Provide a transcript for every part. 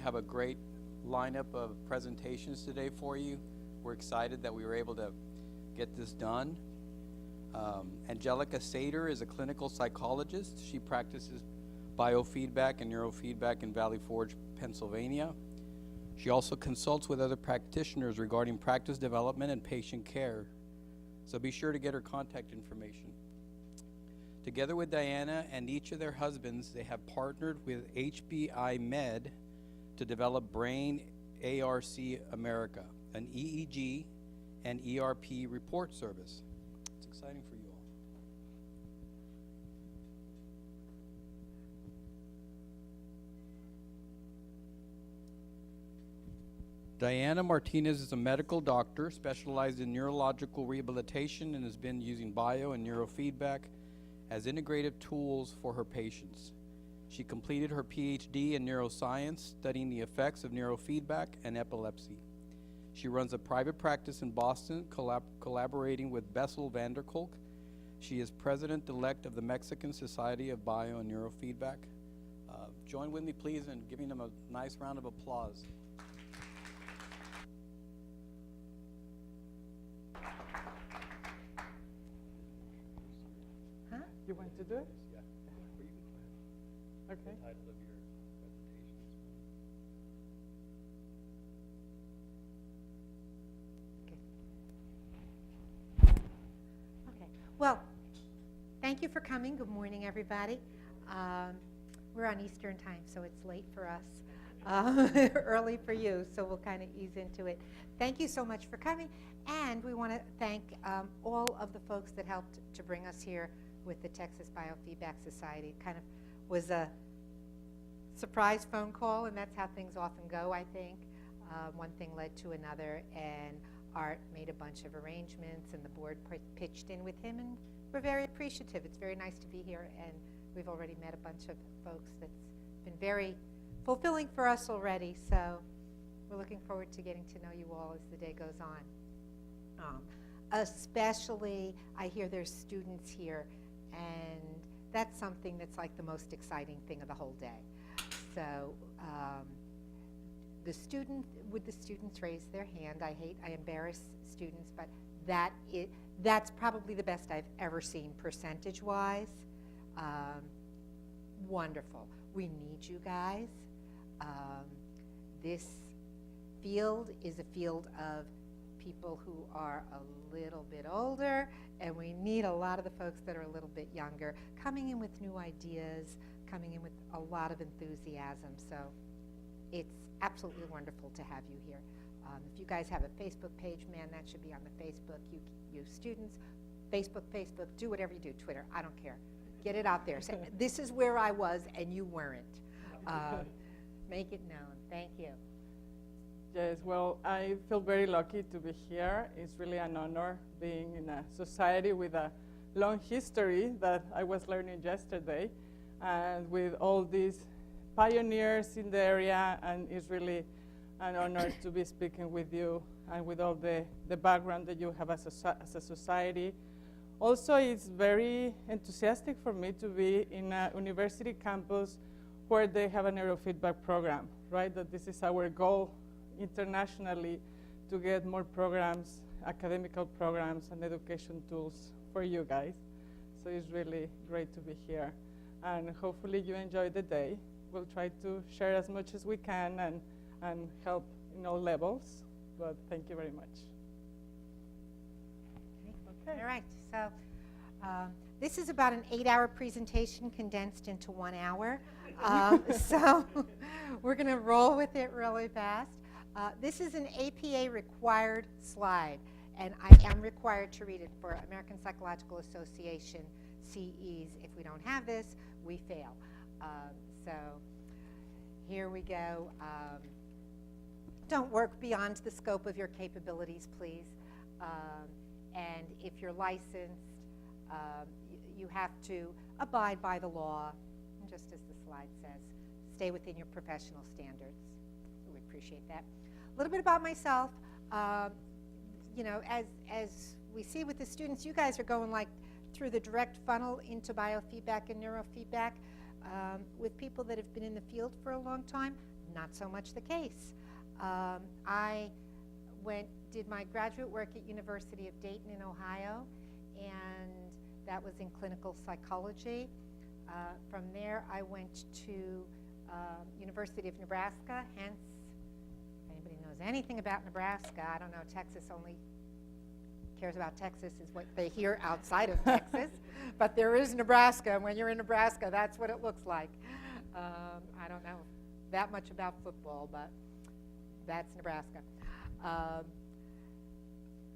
have a great lineup of presentations today for you. We're excited that we were able to get this done. Angelica Sater is a clinical psychologist. She practices biofeedback and neurofeedback in Valley Forge, Pennsylvania. She also consults with other practitioners regarding practice development and patient care. So be sure to get her contact information. Together with Diana and each of their husbands, they have partnered with HBI Med to develop Brain ARC America, an EEG and ERP report service. It's exciting for you all. Diana Martinez is a medical doctor specialized in neurological rehabilitation and has been using bio and neurofeedback as integrative tools for her patients. She completed her PhD in neuroscience, studying the effects of neurofeedback and epilepsy. She runs a private practice in Boston, collaborating with Bessel van der Kolk. She is president-elect of the Mexican Society of Bio and Neurofeedback. Join with me, please, in giving them a nice round of applause. You want to do it? Yeah. Okay. The title of your presentation is Okay. Well, thank you for coming. Good morning, everybody. We're on Eastern time, so it's late for us, early for you, so we'll kind of ease into it. Thank you so much for coming, and we want to thank all of the folks that helped to bring us here with the Texas Biofeedback Society. It kind of was a surprise phone call, and that's how things often go, I think. One thing led to another, and Art made a bunch of arrangements, and the board pitched in with him, and we're very appreciative. It's very nice to be here, and we've already met a bunch of folks that's been very fulfilling for us already, so we're looking forward to getting to know you all as the day goes on. Especially, I hear there's students here, and that's something that's like the most exciting thing of the whole day. So would the students raise their hand? I embarrass students, but that's probably the best I've ever seen percentage-wise. Wonderful. We need you guys. This field is a field of people who are a little bit older, and we need a lot of the folks that are a little bit younger, coming in with new ideas, coming in with a lot of enthusiasm. So it's absolutely wonderful to have you here. If you guys have a Facebook page, man, that should be on the Facebook. You students, Facebook, do whatever you do, Twitter, I don't care. Get it out there. Say, this is where I was and you weren't. Make it known. Thank you. Yes, well, I feel very lucky to be here. It's really an honor being in a society with a long history that I was learning yesterday, and with all these pioneers in the area, and it's really an honor to be speaking with you and with all the background that you have as a society. Also, it's very enthusiastic for me to be in a university campus where they have a neurofeedback program, right? That this is our goal internationally, to get more programs, academical programs and education tools for you guys. So it's really great to be here. And hopefully you enjoy the day. We'll try to share as much as we can and help in all levels. But thank you very much. Okay. All right. So this is about an 8-hour presentation condensed into 1 hour. So we're going to roll with it really fast. This is an APA required slide, and I am required to read it for American Psychological Association CEs. If we don't have this, we fail. So here we go. Don't work beyond the scope of your capabilities, please. And if you're licensed, you have to abide by the law, and just as the slide says, stay within your professional standards. So we appreciate that. A little bit about myself. You know, as we see with the students, you guys are going like through the direct funnel into biofeedback and neurofeedback with people that have been in the field for a long time. not so much the case. I did my graduate work at University of Dayton in Ohio, and that was in clinical psychology. From there, I went to University of Nebraska, hence, if anybody knows anything about Nebraska, I don't know, Texas only cares about Texas is what they hear outside of Texas, but there is Nebraska, and when you're in Nebraska, that's what it looks like. I don't know that much about football, but that's Nebraska.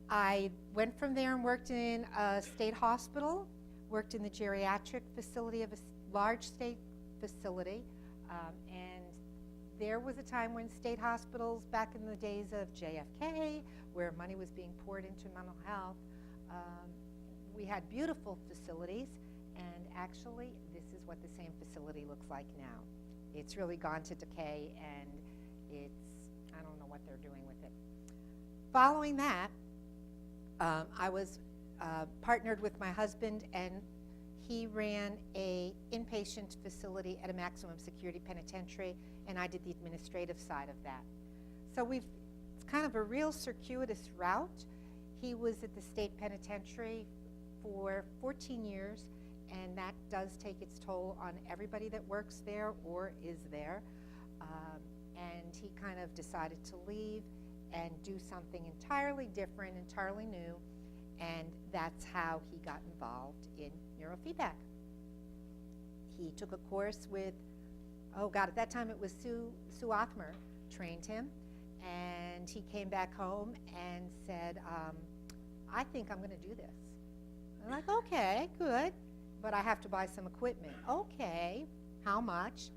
I went from there and worked in a state hospital, worked in the geriatric facility of a large state facility, and there was a time when state hospitals, back in the days of JFK, where money was being poured into mental health, we had beautiful facilities, and actually this is what the same facility looks like now. It's really gone to decay, and I don't know what they're doing with it. Following that, I was partnered with my husband, and he ran a inpatient facility at a maximum security penitentiary, and I did the administrative side of that. So it's kind of a real circuitous route. He was at the state penitentiary for 14 years, and that does take its toll on everybody that works there or is there. And he kind of decided to leave and do something entirely different, entirely new, and that's how he got involved in neurofeedback. He took a course with, at that time it was Sue Othmer trained him, and he came back home and said, I think I'm going to do this. I'm like, okay, good, but I have to buy some equipment. Okay, how much?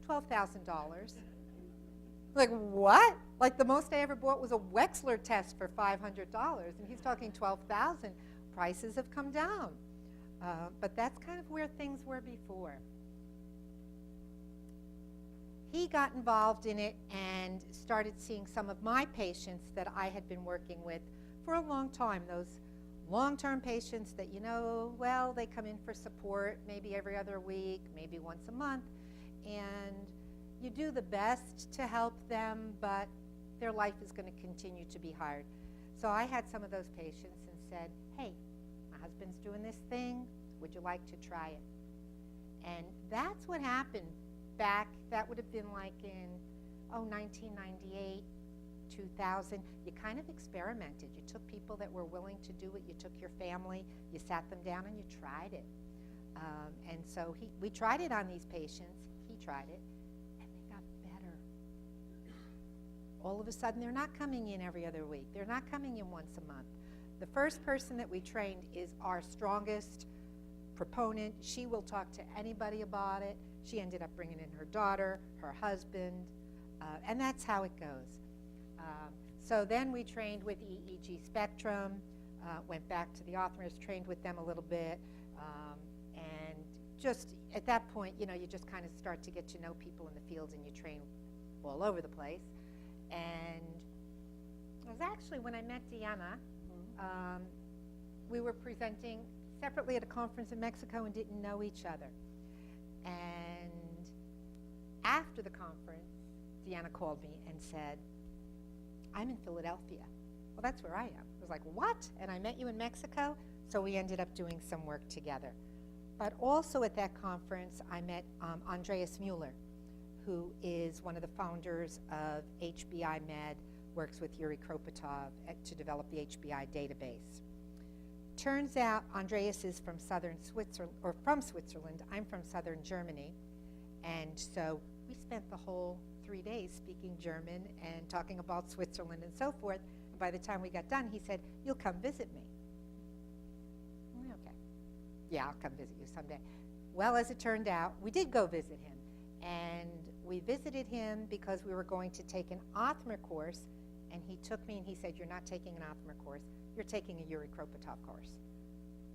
$12,000. Like, what? Like, the most I ever bought was a Wechsler test for $500, and he's talking $12,000. Prices have come down. But that's kind of where things were before. He got involved in it and started seeing some of my patients that I had been working with for a long time, those long-term patients that, they come in for support maybe every other week, maybe once a month, and you do the best to help them, but their life is going to continue to be hard. So I had some of those patients and said, hey, my husband's doing this thing, would you like to try it? And that's what happened back, that would have been like in 1998, 2000. You kind of experimented. You took people that were willing to do it, you took your family, you sat them down and you tried it. And so we tried it on these patients, he tried it, and they got better. All of a sudden they're not coming in every other week, they're not coming in once a month. The first person that we trained is our strongest proponent. She will talk to anybody about it. She ended up bringing in her daughter, her husband, and that's how it goes. So then we trained with EEG Spectrum, went back to the Othmers, trained with them a little bit, and just at that point, you just kind of start to get to know people in the field, and you train all over the place. And it was actually when I met Deanna, we were presenting separately at a conference in Mexico and didn't know each other. And after the conference, Deanna called me and said, I'm in Philadelphia. Well, that's where I am. I was like, what? And I met you in Mexico? So we ended up doing some work together. But also at that conference, I met Andreas Mueller, who is one of the founders of HBI Med, works with Yuri Kropotov to develop the HBI database. Turns out Andreas is from southern Switzerland, or from Switzerland. I'm from southern Germany. And so we spent the whole 3 days speaking German and talking about Switzerland and so forth. And by the time we got done, he said, you'll come visit me. Okay. Yeah, I'll come visit you someday. Well, as it turned out, we did go visit him. And we visited him because we were going to take an Othmer course. And he took me and he said, you're not taking an Othmer course. You're taking a Yuri Kropotov course.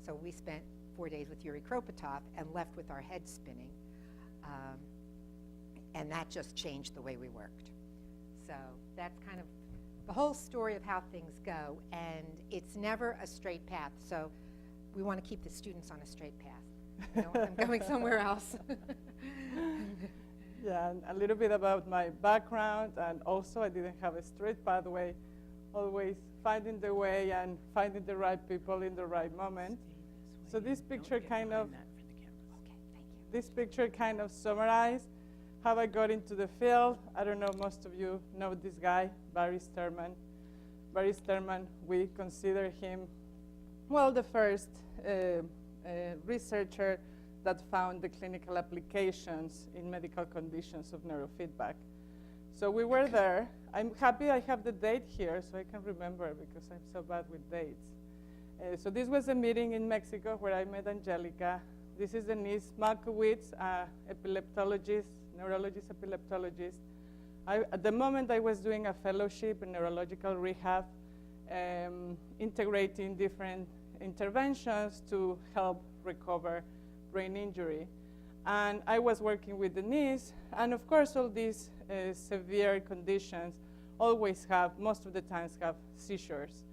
So we spent 4 days with Yuri Kropotov and left with our heads spinning. And that just changed the way we worked. So that's kind of the whole story of how things go. And it's never a straight path. So we want to keep the students on a straight path. You know, I'm going somewhere else. Yeah, and a little bit about my background, and also I didn't have a straight pathway, always finding the way and finding the right people in the right moment. So this picture kind of summarized how I got into the field. I don't know, most of you know this guy, Barry Sterman. Barry Sterman, we consider him, well, the first researcher that found the clinical applications in medical conditions of neurofeedback. So we were there. I'm happy I have the date here so I can remember, because I'm so bad with dates. So this was a meeting in Mexico where I met Angelica. This is Denise Malkowitz, epileptologist, neurologist epileptologist. At the moment I was doing a fellowship in neurological rehab, integrating different interventions to help recover brain injury. And I was working with Denise, and of course all these severe conditions always have, most of the times have seizures.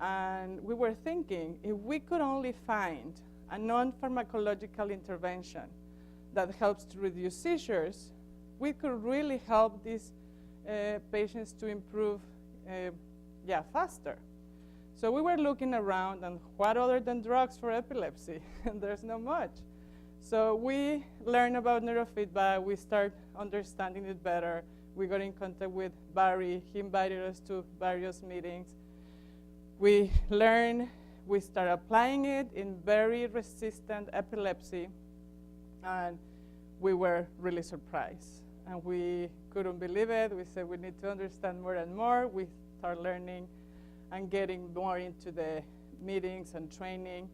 And we were thinking, if we could only find a non-pharmacological intervention that helps to reduce seizures, we could really help these patients to improve faster. So we were looking around, and what other than drugs for epilepsy? And there's not much. So we learned about neurofeedback. We start understanding it better. We got in contact with Barry. He invited us to various meetings. We learned, we started applying it in very resistant epilepsy, and we were really surprised. And we couldn't believe it. We said we need to understand more and more. We start learning and getting more into the meetings and training.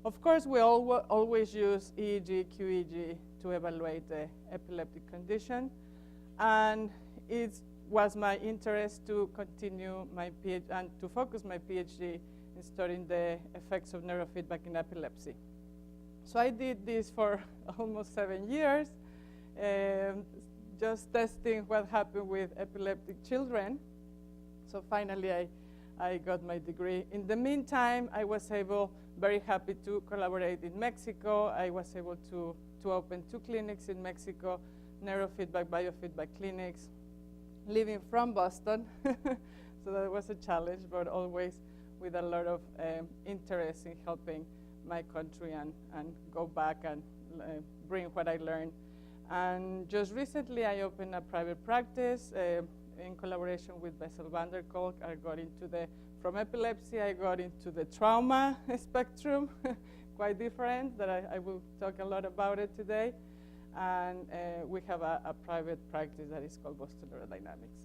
Of course, we always use EEG, QEEG to evaluate the epileptic condition. And it was my interest to continue my PhD and to focus my PhD in studying the effects of neurofeedback in epilepsy. So I did this for almost 7 years, just testing what happened with epileptic children. So finally, I got my degree. In the meantime, I was very happy to collaborate in Mexico. I was able to open 2 clinics in Mexico, neurofeedback, biofeedback clinics, living from Boston. So that was a challenge, but always with a lot of interest in helping my country and go back and bring what I learned. And just recently, I opened a private practice in collaboration with Bessel van der Kolk. I got into from epilepsy, I got into the trauma spectrum, quite different, that I will talk a lot about it today. And we have a private practice that is called Boston Neurodynamics.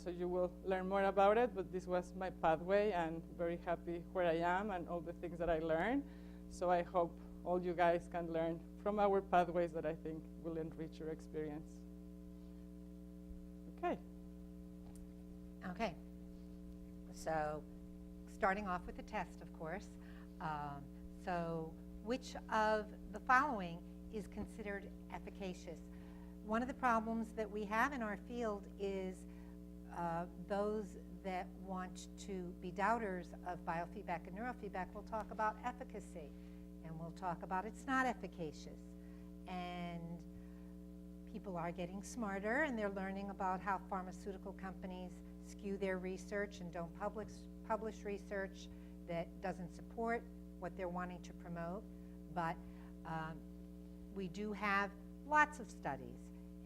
So you will learn more about it, but this was my pathway, and very happy where I am and all the things that I learned. So I hope all you guys can learn from our pathways that I think will enrich your experience. Okay. Okay. So starting off with the test, of course. So which of the following is considered efficacious? One of the problems that we have in our field is those that want to be doubters of biofeedback and neurofeedback will talk about efficacy, and we'll talk about it's not efficacious. And people are getting smarter, and they're learning about how pharmaceutical companies skew their research and don't publish research that doesn't support what they're wanting to promote. But we do have lots of studies,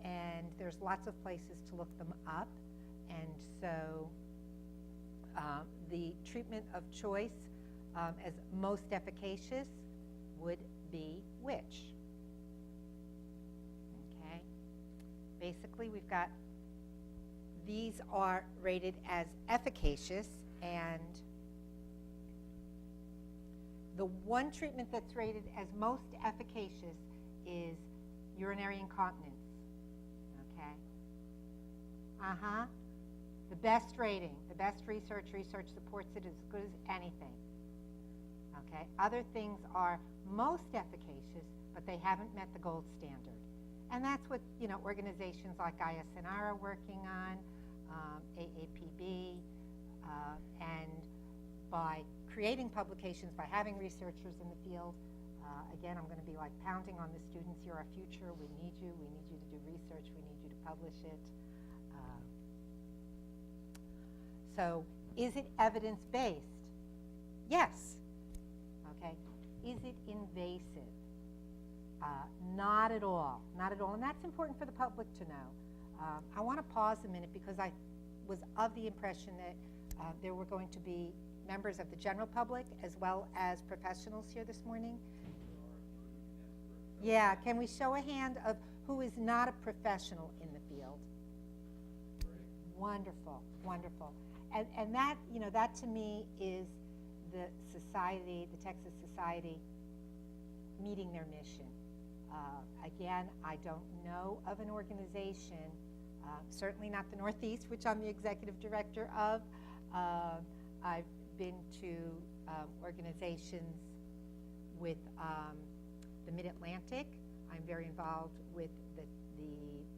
and there's lots of places to look them up. And so the treatment of choice as most efficacious would be which? Okay. Basically, we've got, these are rated as efficacious, and the one treatment that's rated as most efficacious is urinary incontinence. Okay. The best rating, the best research supports it as good as anything. Okay. Other things are most efficacious, but they haven't met the gold standard. And that's what, organizations like ISNR are working on, AAPB, and by creating publications, by having researchers in the field, Again, I'm going to be like pounding on the students. You're our future. We need you. We need you to do research. We need you to publish it. So is it evidence-based? Yes. Okay. Is it invasive? Not at all. Not at all. And that's important for the public to know. I want to pause a minute because I was of the impression that there were going to be members of the general public as well as professionals here this morning. Yeah, can we show a hand of who is not a professional in the field? Wonderful, wonderful. And that, you know, that to me is the society, the Texas Society, meeting their mission. Again, I don't know of an organization, certainly not the Northeast, which I'm the executive director of. I've been to organizations with the Mid-Atlantic. I'm very involved with the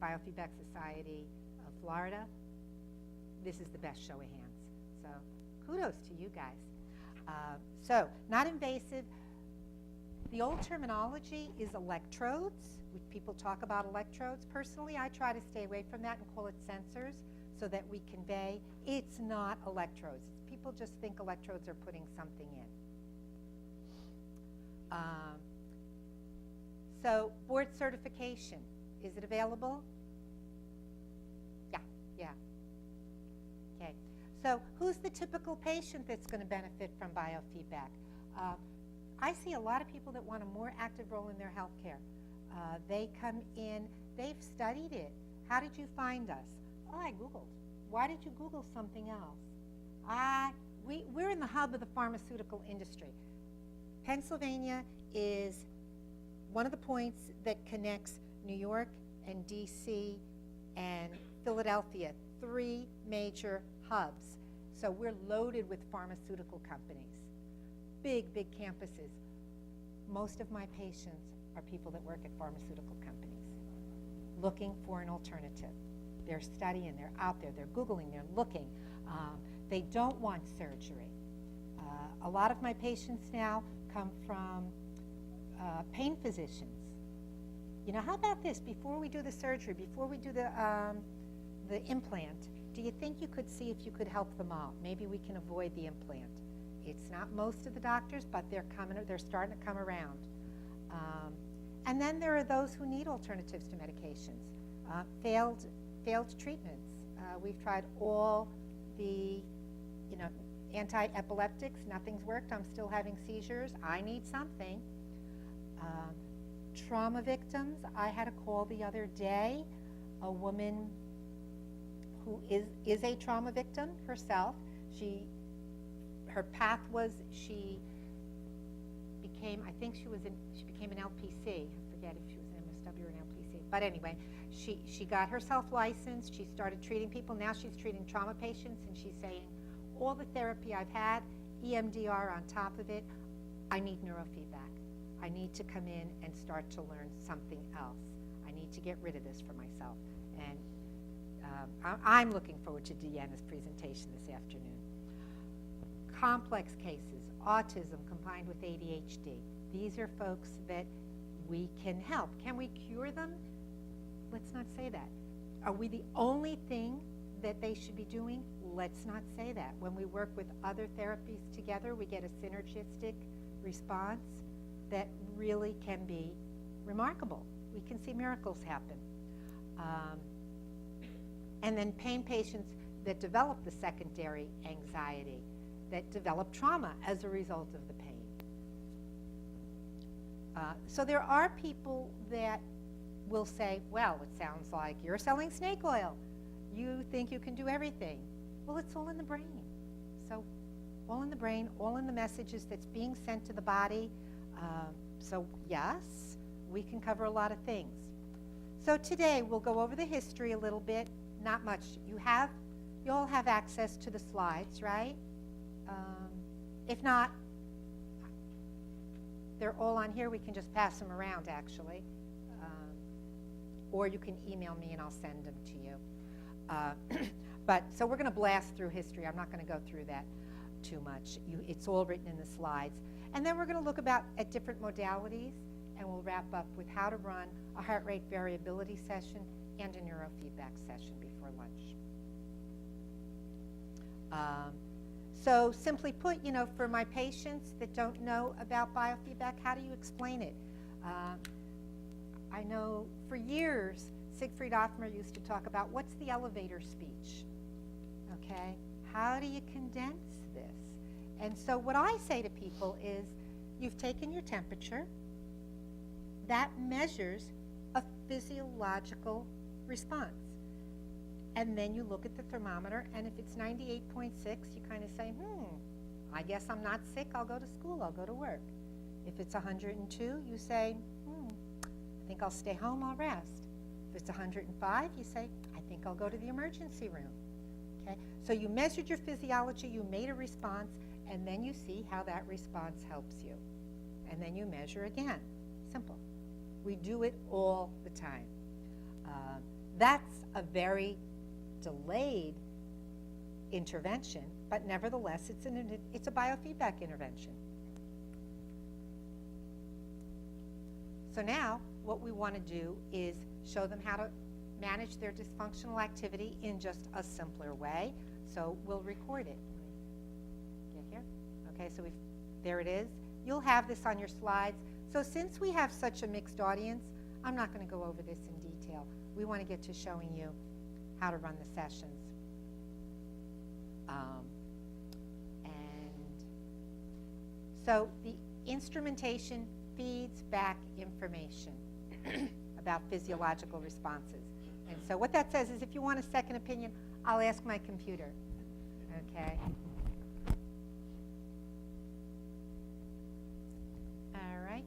Biofeedback Society of Florida. This is the best show of hands. So kudos to you guys. So not invasive. The old terminology is electrodes. People talk about electrodes. Personally, I try to stay away from that and call it sensors so that we convey it's not electrodes. People just think electrodes are putting something in. So board certification, is it available? Yeah. Okay. So who's the typical patient that's going to benefit from biofeedback? I see a lot of people that want a more active role in their health care. They come in, they've studied it. How did you find us? Oh, I Googled. Why did you Google something else? We're in the hub of the pharmaceutical industry. Pennsylvania is one of the points that connects New York and DC and Philadelphia, 3 major hubs. So we're loaded with pharmaceutical companies. Big, big campuses. Most of my patients are people that work at pharmaceutical companies looking for an alternative. They're studying, they're out there, they're Googling, they're looking. They don't want surgery. A lot of my patients now come from pain physicians. You know, how about this? Before we do the surgery, before we do the implant, do you think you could see if you could help them out? Maybe we can avoid the implant. It's not most of the doctors, but they're starting to come around. And then there are those who need alternatives to medications, failed treatments. We've tried all the, anti-epileptics. Nothing's worked. I'm still having seizures. I need something. Trauma victims. I had a call the other day, a woman who is a trauma victim herself. Her path was she became an LPC. I forget if she was an MSW or an LPC. But anyway, she got herself licensed. She started treating people. Now she's treating trauma patients, and she's saying, all the therapy I've had, EMDR on top of it, I need neurofeedback. I need to come in and start to learn something else. I need to get rid of this for myself. And I'm looking forward to Deanna's presentation this afternoon. Complex cases, autism combined with ADHD. These are folks that we can help. Can we cure them? Let's not say that. Are we the only thing that they should be doing? Let's not say that. When we work with other therapies together, we get a synergistic response that really can be remarkable. We can see miracles happen. And then pain patients that develop the secondary anxiety, that develop trauma as a result of the pain. So there are people that will say, well, it sounds like you're selling snake oil. You think you can do everything. Well, it's all in the brain. So all in the brain, all in the messages that's being sent to the body. So yes, we can cover a lot of things. So today we'll go over the history a little bit. Not much. You all have access to the slides, right? If not, they're all on here. We can just pass them around, actually. Or you can email me and I'll send them to you. So we're going to blast through history. I'm not going to go through that. too much. It's all written in the slides. And then we're going to look at different modalities, and we'll wrap up with how to run a heart rate variability session and a neurofeedback session before lunch. So simply put, for my patients that don't know about biofeedback, how do you explain it? I know for years, Siegfried Othmer used to talk about what's the elevator speech, okay? How do you condense this? And so what I say to people is, you've taken your temperature, that measures a physiological response. And then you look at the thermometer, and if it's 98.6, you kind of say, I guess I'm not sick, I'll go to school, I'll go to work. If it's 102, you say, I think I'll stay home, I'll rest. If it's 105, you say, I think I'll go to the emergency room. Okay? So you measured your physiology, you made a response, and then you see how that response helps you. And then you measure again. Simple. We do it all the time. That's a very delayed intervention, but nevertheless, it's a biofeedback intervention. So now, what we want to do is show them how to manage their dysfunctional activity in just a simpler way. So we'll record it. Get here? Okay, so there it is. You'll have this on your slides. So since we have such a mixed audience, I'm not going to go over this in detail. We want to get to showing you how to run the sessions. And so the instrumentation feeds back information about physiological responses. And so what that says is, if you want a second opinion, I'll ask my computer. Okay? All right.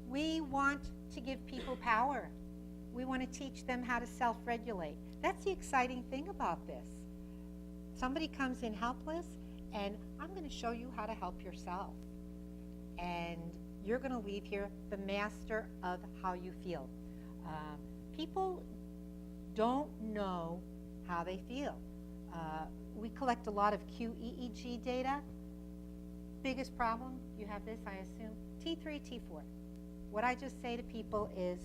We want to give people power. We want to teach them how to self-regulate. That's the exciting thing about this. Somebody comes in helpless, and I'm going to show you how to help yourself. And you're going to leave here the master of how you feel. People don't know how they feel. We collect a lot of QEEG data. Biggest problem, you have this, I assume, T3, T4. What I just say to people is,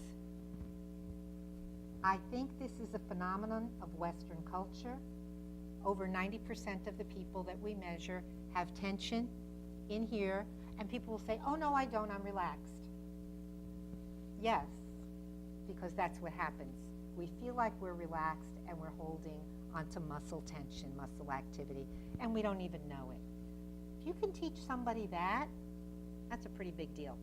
I think this is a phenomenon of Western culture. Over 90% of the people that we measure have tension in here, and people will say, oh no, I don't, I'm relaxed. Yes, because that's what happens. We feel like we're relaxed and we're holding onto muscle tension, muscle activity, and we don't even know it. If you can teach somebody that, that's a pretty big deal.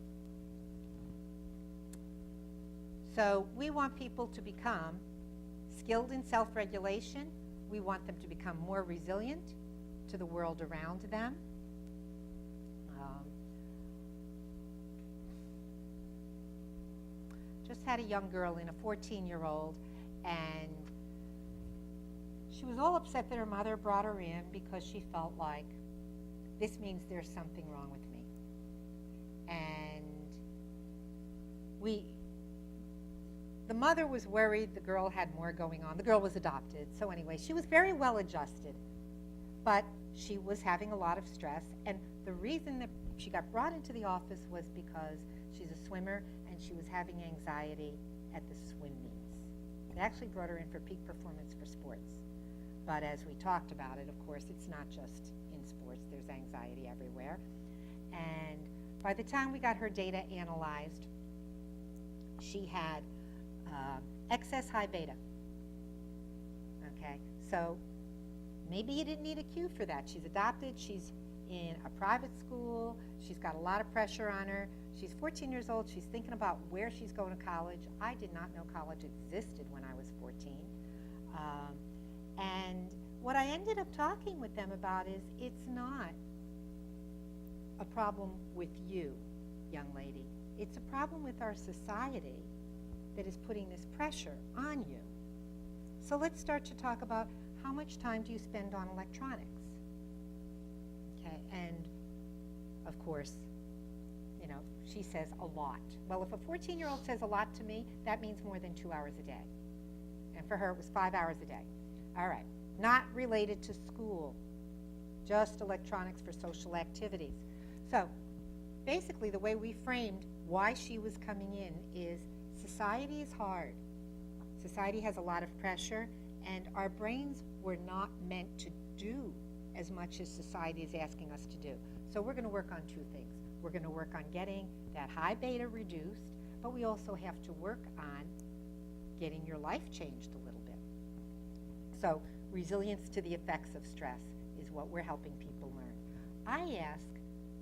So we want people to become skilled in self-regulation. We want them to become more resilient to the world around them. Just had a young girl in, a 14-year-old, and she was all upset that her mother brought her in because she felt like, this means there's something wrong with me. And the mother was worried the girl had more going on. The girl was adopted. So anyway, she was very well adjusted, but she was having a lot of stress. And the reason that she got brought into the office was because she's a swimmer and she was having anxiety at the swim meets. They actually brought her in for peak performance for sports. But as we talked about it, of course, it's not just in sports. There's anxiety everywhere. And by the time we got her data analyzed, she had excess high beta. Okay, so maybe you didn't need a cue for that. She's adopted, she's in a private school, she's got a lot of pressure on her. She's 14 years old, she's thinking about where she's going to college. I did not know college existed when I was 14. And what I ended up talking with them about is, it's not a problem with you, young lady. It's a problem with our society that is putting this pressure on you. So let's start to talk about, how much time do you spend on electronics? Okay, and of course, you know, she says a lot. Well, if a 14-year-old says a lot to me, that means more than 2 hours a day. And for her, it was 5 hours a day. All right, not related to school, just electronics for social activities. So basically the way we framed why she was coming in is society is hard. Society has a lot of pressure, and our brains were not meant to do as much as society is asking us to do. So we're going to work on two things. We're going to work on getting that high beta reduced, but we also have to work on getting your life changed a little bit. So resilience to the effects of stress is what we're helping people learn. I ask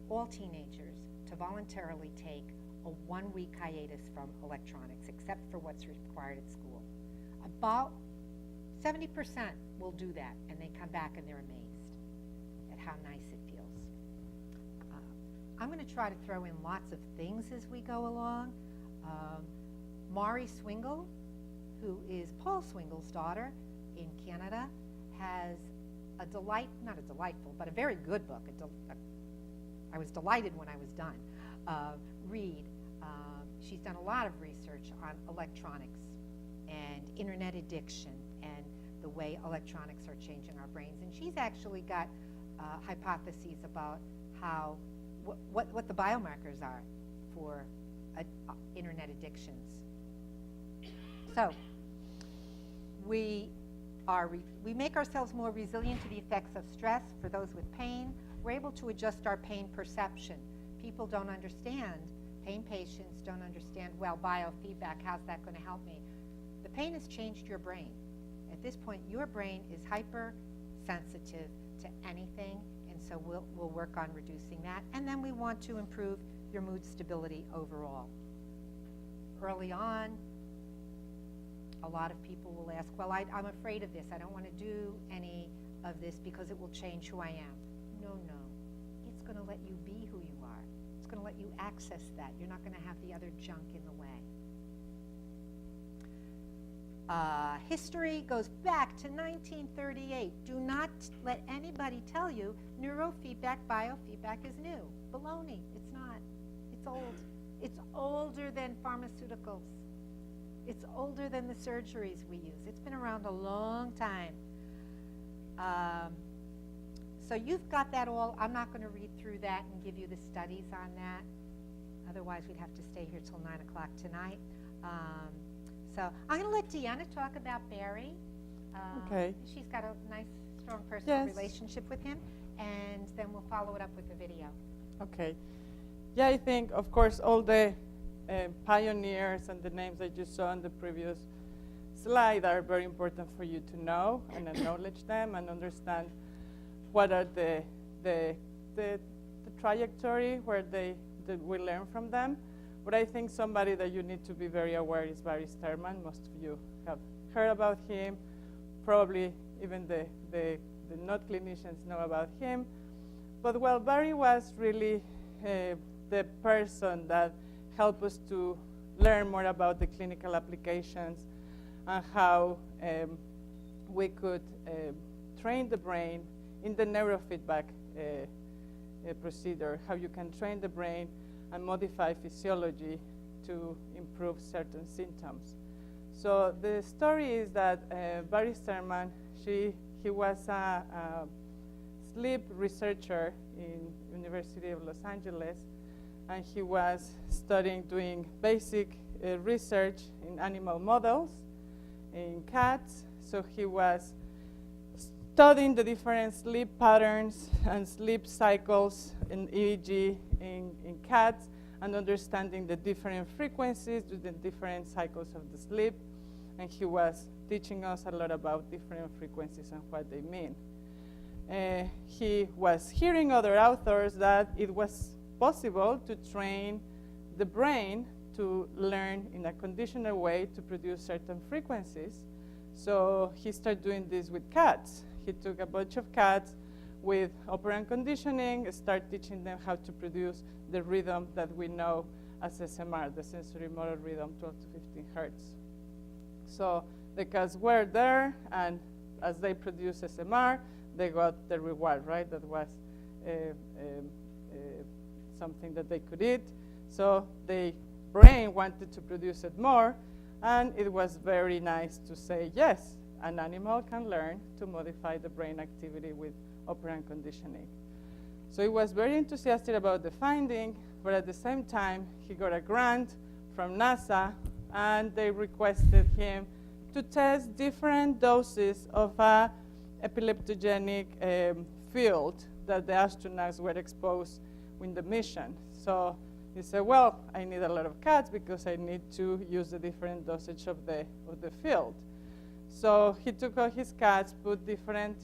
all teenagers to voluntarily take a 1-week hiatus from electronics, except for what's required at school. About 70% will do that, and they come back and they're amazed at how nice it feels. I'm going to try to throw in lots of things as we go along. Mari Swingle, who is Paul Swingle's daughter in Canada, has a not a delightful, but a very good book. I was delighted when I was done. Read. She's done a lot of research on electronics and internet addiction and the way electronics are changing our brains. And she's actually got hypotheses about how what the biomarkers are for internet addictions. So we make ourselves more resilient to the effects of stress. For those with pain, we're able to adjust our pain perception. People don't understand, pain patients don't understand, well, biofeedback, how's that going to help me? The pain has changed your brain. At this point, your brain is hypersensitive to anything, and so we'll work on reducing that. And then we want to improve your mood stability overall. Early on, a lot of people will ask, well, I'm afraid of this. I don't want to do any of this because it will change who I am. No. It's going to let you be who you are. It's going to let you access that. You're not going to have the other junk in the way. History goes back to 1938. Do not let anybody tell you neurofeedback, biofeedback is new. Baloney. It's not. It's old. It's older than pharmaceuticals. It's older than the surgeries we use. It's been around a long time. So you've got that all. I'm not going to read through that and give you the studies on that. Otherwise, we'd have to stay here till 9 o'clock tonight. So I'm going to let Deanna talk about Barry. Okay. She's got a nice, strong personal Yes. relationship with him. And then we'll follow it up with the video. Okay. Yeah, I think, of course, all the pioneers and the names that you saw on the previous slide are very important for you to know and acknowledge them and understand what are the trajectory where that we learn from them. But I think somebody that you need to be very aware is Barry Sterman. Most of you have heard about him. Probably even the not clinicians know about him. But well, Barry was really the person that helped us to learn more about the clinical applications and how we could train the brain in the neurofeedback procedure, how you can train the brain and modify physiology to improve certain symptoms. So the story is that Barry Sterman, he was a sleep researcher in University of Los Angeles, and he was doing basic research in animal models, in cats. So he was studying the different sleep patterns and sleep cycles in EEG in cats and understanding the different frequencies with the different cycles of the sleep. And he was teaching us a lot about different frequencies and what they mean. He was hearing other authors that it was possible to train the brain to learn in a conditional way to produce certain frequencies. So he started doing this with cats. He took a bunch of cats with operant conditioning, started teaching them how to produce the rhythm that we know as SMR, the sensory motor rhythm, 12 to 15 hertz. So the cats were there, and as they produced SMR, they got the reward, right? That was something that they could eat. So the brain wanted to produce it more, and it was very nice to say, yes, an animal can learn to modify the brain activity with operant conditioning. So he was very enthusiastic about the finding, but at the same time, he got a grant from NASA, and they requested him to test different doses of a epileptogenic field that the astronauts were exposed in the mission. So he said, well, I need a lot of cats because I need to use the different dosage of the field. So he took all his cats, put different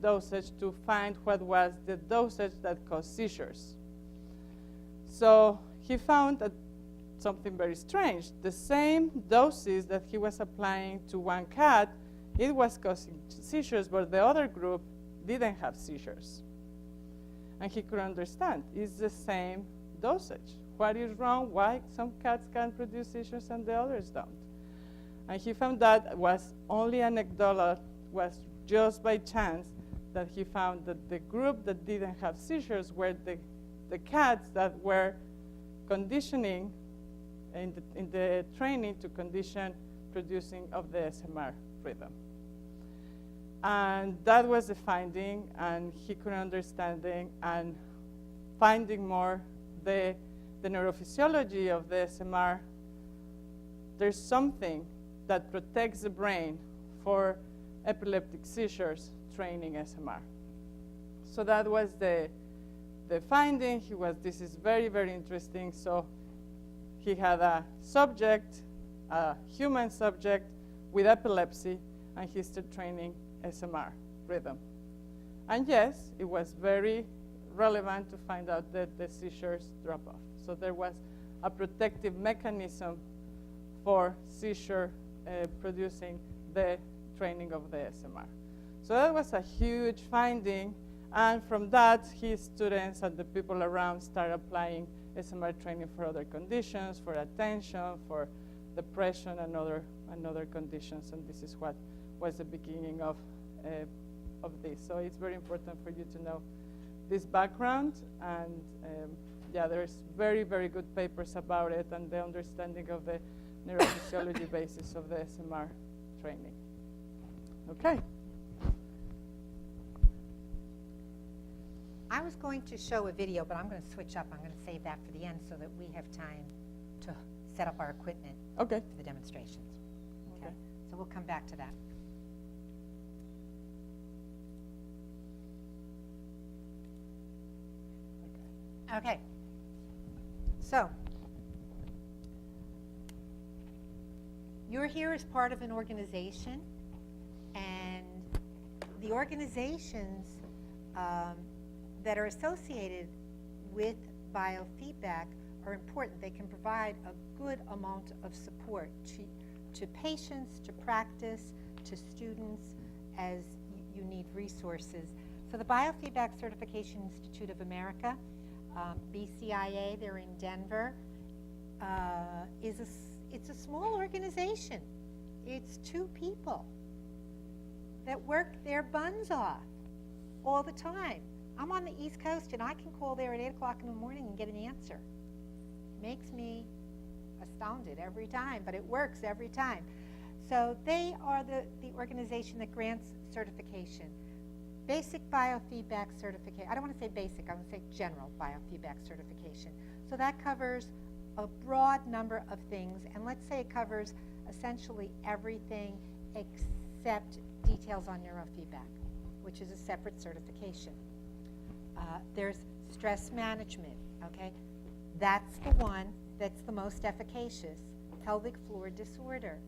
dosage to find what was the dosage that caused seizures. So he found that something very strange. The same doses that he was applying to one cat, it was causing seizures, but the other group didn't have seizures. And he couldn't understand. It's the same dosage. What is wrong? Why some cats can produce seizures and the others don't? And he found that was only anecdotal, was just by chance that he found that the group that didn't have seizures were the cats that were conditioning in the training to condition producing of the SMR rhythm. And that was the finding, and he couldn't understand it, and finding more the neurophysiology of the SMR, there's something that protects the brain for epileptic seizures training SMR. So that was the finding. This is very, very interesting. So he had a subject, a human subject with epilepsy, and he started training SMR rhythm. And yes, it was very relevant to find out that the seizures drop off. So there was a protective mechanism for seizure producing the training of the SMR. So that was a huge finding, and from that, his students and the people around started applying SMR training for other conditions, for attention, for depression, and other conditions, and this is what was the beginning of this. So it's very important for you to know this background, and yeah, there's very, very good papers about it and the understanding of the neurophysiology basis of the SMR training. Okay. I was going to show a video, but I'm going to switch up. I'm going to save that for the end so that we have time to set up our equipment for the demonstrations. Okay. So we'll come back to that. Okay. So you're here as part of an organization, and the organizations that are associated with biofeedback are important. They can provide a good amount of support to patients, to practice, to students as you need resources. So the Biofeedback Certification Institute of America, BCIA, they're in Denver, it's a small organization. It's 2 people that work their buns off all the time. I'm on the East Coast, and I can call there at 8 o'clock in the morning and get an answer. Makes me astounded every time, but it works every time. So they are the organization that grants certification. Basic biofeedback certification. I don't want to say basic, I want to say general biofeedback certification. So that covers a broad number of things, and let's say it covers essentially everything except details on neurofeedback, which is a separate certification. There's stress management, okay? That's the one that's the most efficacious, pelvic floor disorder.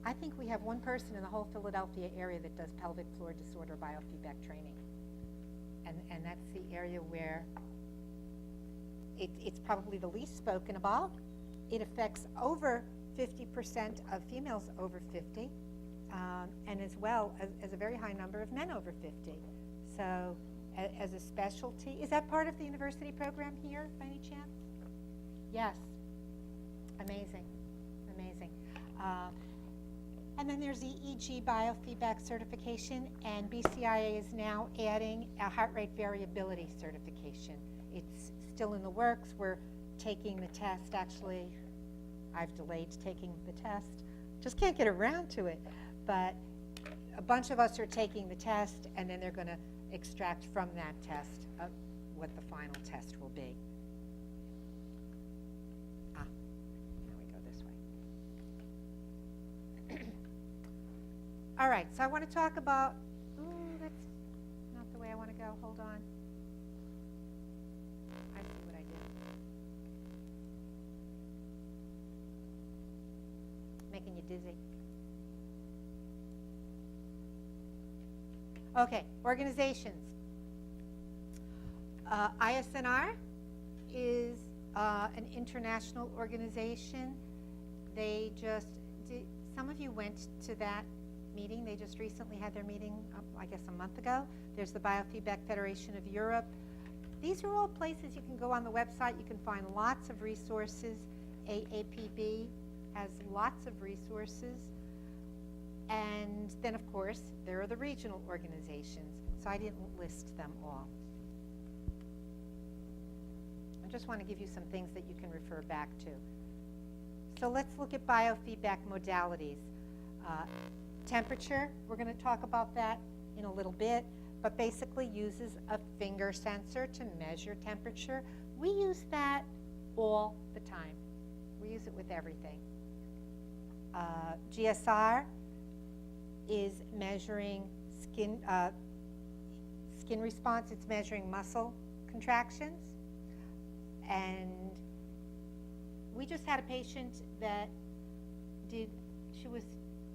I think we have one person in the whole Philadelphia area that does pelvic floor disorder biofeedback training. And that's the area where it's probably the least spoken about. It affects over 50% of females over 50, and as well as a very high number of men over 50. So as a specialty, is that part of the university program here by any chance? Yes. Amazing, amazing. And then there's the EEG biofeedback certification, and BCIA is now adding a heart rate variability certification. It's still in the works. We're taking the test. Actually, I've delayed taking the test Just can't get around to it. But a bunch of us are taking the test, and then they're going to extract from that test what the final test will be. Now we go this way. All right, so I want to talk about, that's not the way I want to go. Hold on. I see what I did. Making you dizzy. Okay, organizations. ISNR is an international organization. They just did, some of you went to that meeting. They just recently had their meeting, I guess a month ago. There's the Biofeedback Federation of Europe. These are all places you can go on the website. You can find lots of resources. AAPB has lots of resources. And then, of course, there are the regional organizations. So I didn't list them all. I just want to give you some things that you can refer back to. So let's look at biofeedback modalities. Temperature, we're going to talk about that in a little bit, but basically uses a finger sensor to measure temperature. We use that all the time. We use it with everything. GSR is measuring skin response. It's measuring muscle contractions. And we just had a patient that she was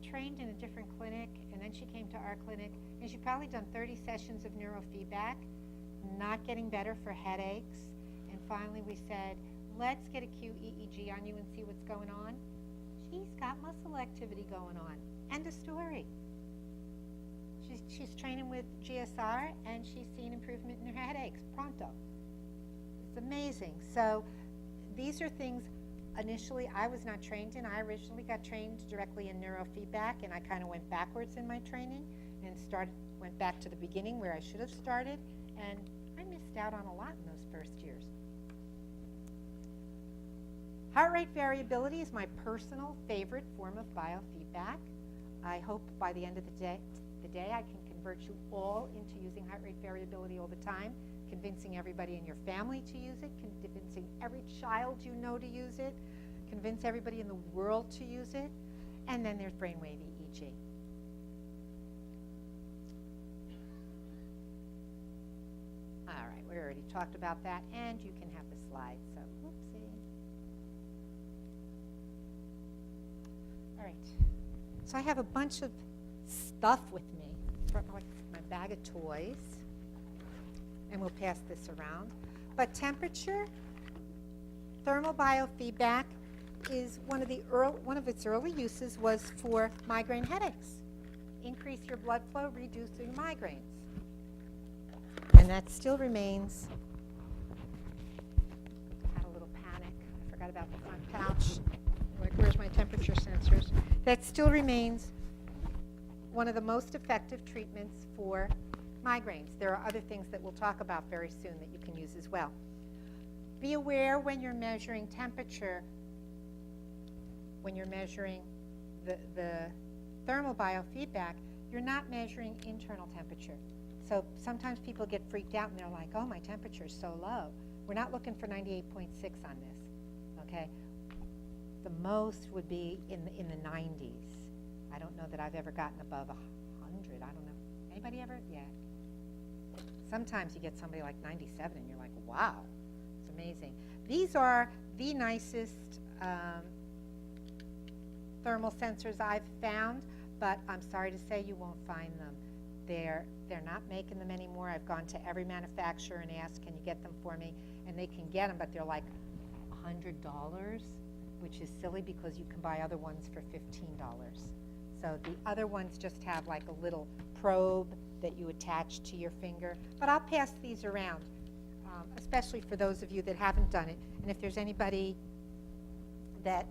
trained in a different clinic, and then she came to our clinic, and she'd probably done 30 sessions of neurofeedback, not getting better for headaches. And finally we said, let's get a QEEG on you and see what's going on. She's got muscle activity going on. End of story. She's training with GSR, and she's seen improvement in her headaches pronto. It's amazing. So these are things initially I was not trained in. I originally got trained directly in neurofeedback, and I kind of went backwards in my training and went back to the beginning where I should have started, and I missed out on a lot in those first years. Heart rate variability is my personal favorite form of biofeedback. I hope by the end of the day I can convert you all into using heart rate variability all the time, convincing everybody in your family to use it, convincing every child you know to use it, convince everybody in the world to use it, and then there's brainwave EEG. All right, we already talked about that, and you can have the slides, so whoopsie. All right, so I have a bunch of stuff with me, like my bag of toys, and we'll pass this around. But temperature, thermal biofeedback is one of its early uses was for migraine headaches. Increase your blood flow, reduce your migraines. And that still remains, I had a little panic, I forgot about the front pouch. Like, where's my temperature sensors? That still remains one of the most effective treatments for migraines. There are other things that we'll talk about very soon that you can use as well. Be aware when you're measuring temperature, when you're measuring the thermal biofeedback, you're not measuring internal temperature. So sometimes people get freaked out and they're like, oh, my temperature is so low. We're not looking for 98.6 on this, okay? The most would be in the 90s. I don't know that I've ever gotten above 100. I don't know. Anybody ever? Yeah. Sometimes you get somebody like 97 and you're like, wow, it's amazing. These are the nicest thermal sensors I've found, but I'm sorry to say you won't find them. They're not making them anymore. I've gone to every manufacturer and asked, can you get them for me? And they can get them, but they're like $100, which is silly because you can buy other ones for $15. So the other ones just have like a little probe that you attach to your finger. But I'll pass these around, especially for those of you that haven't done it. And if there's anybody that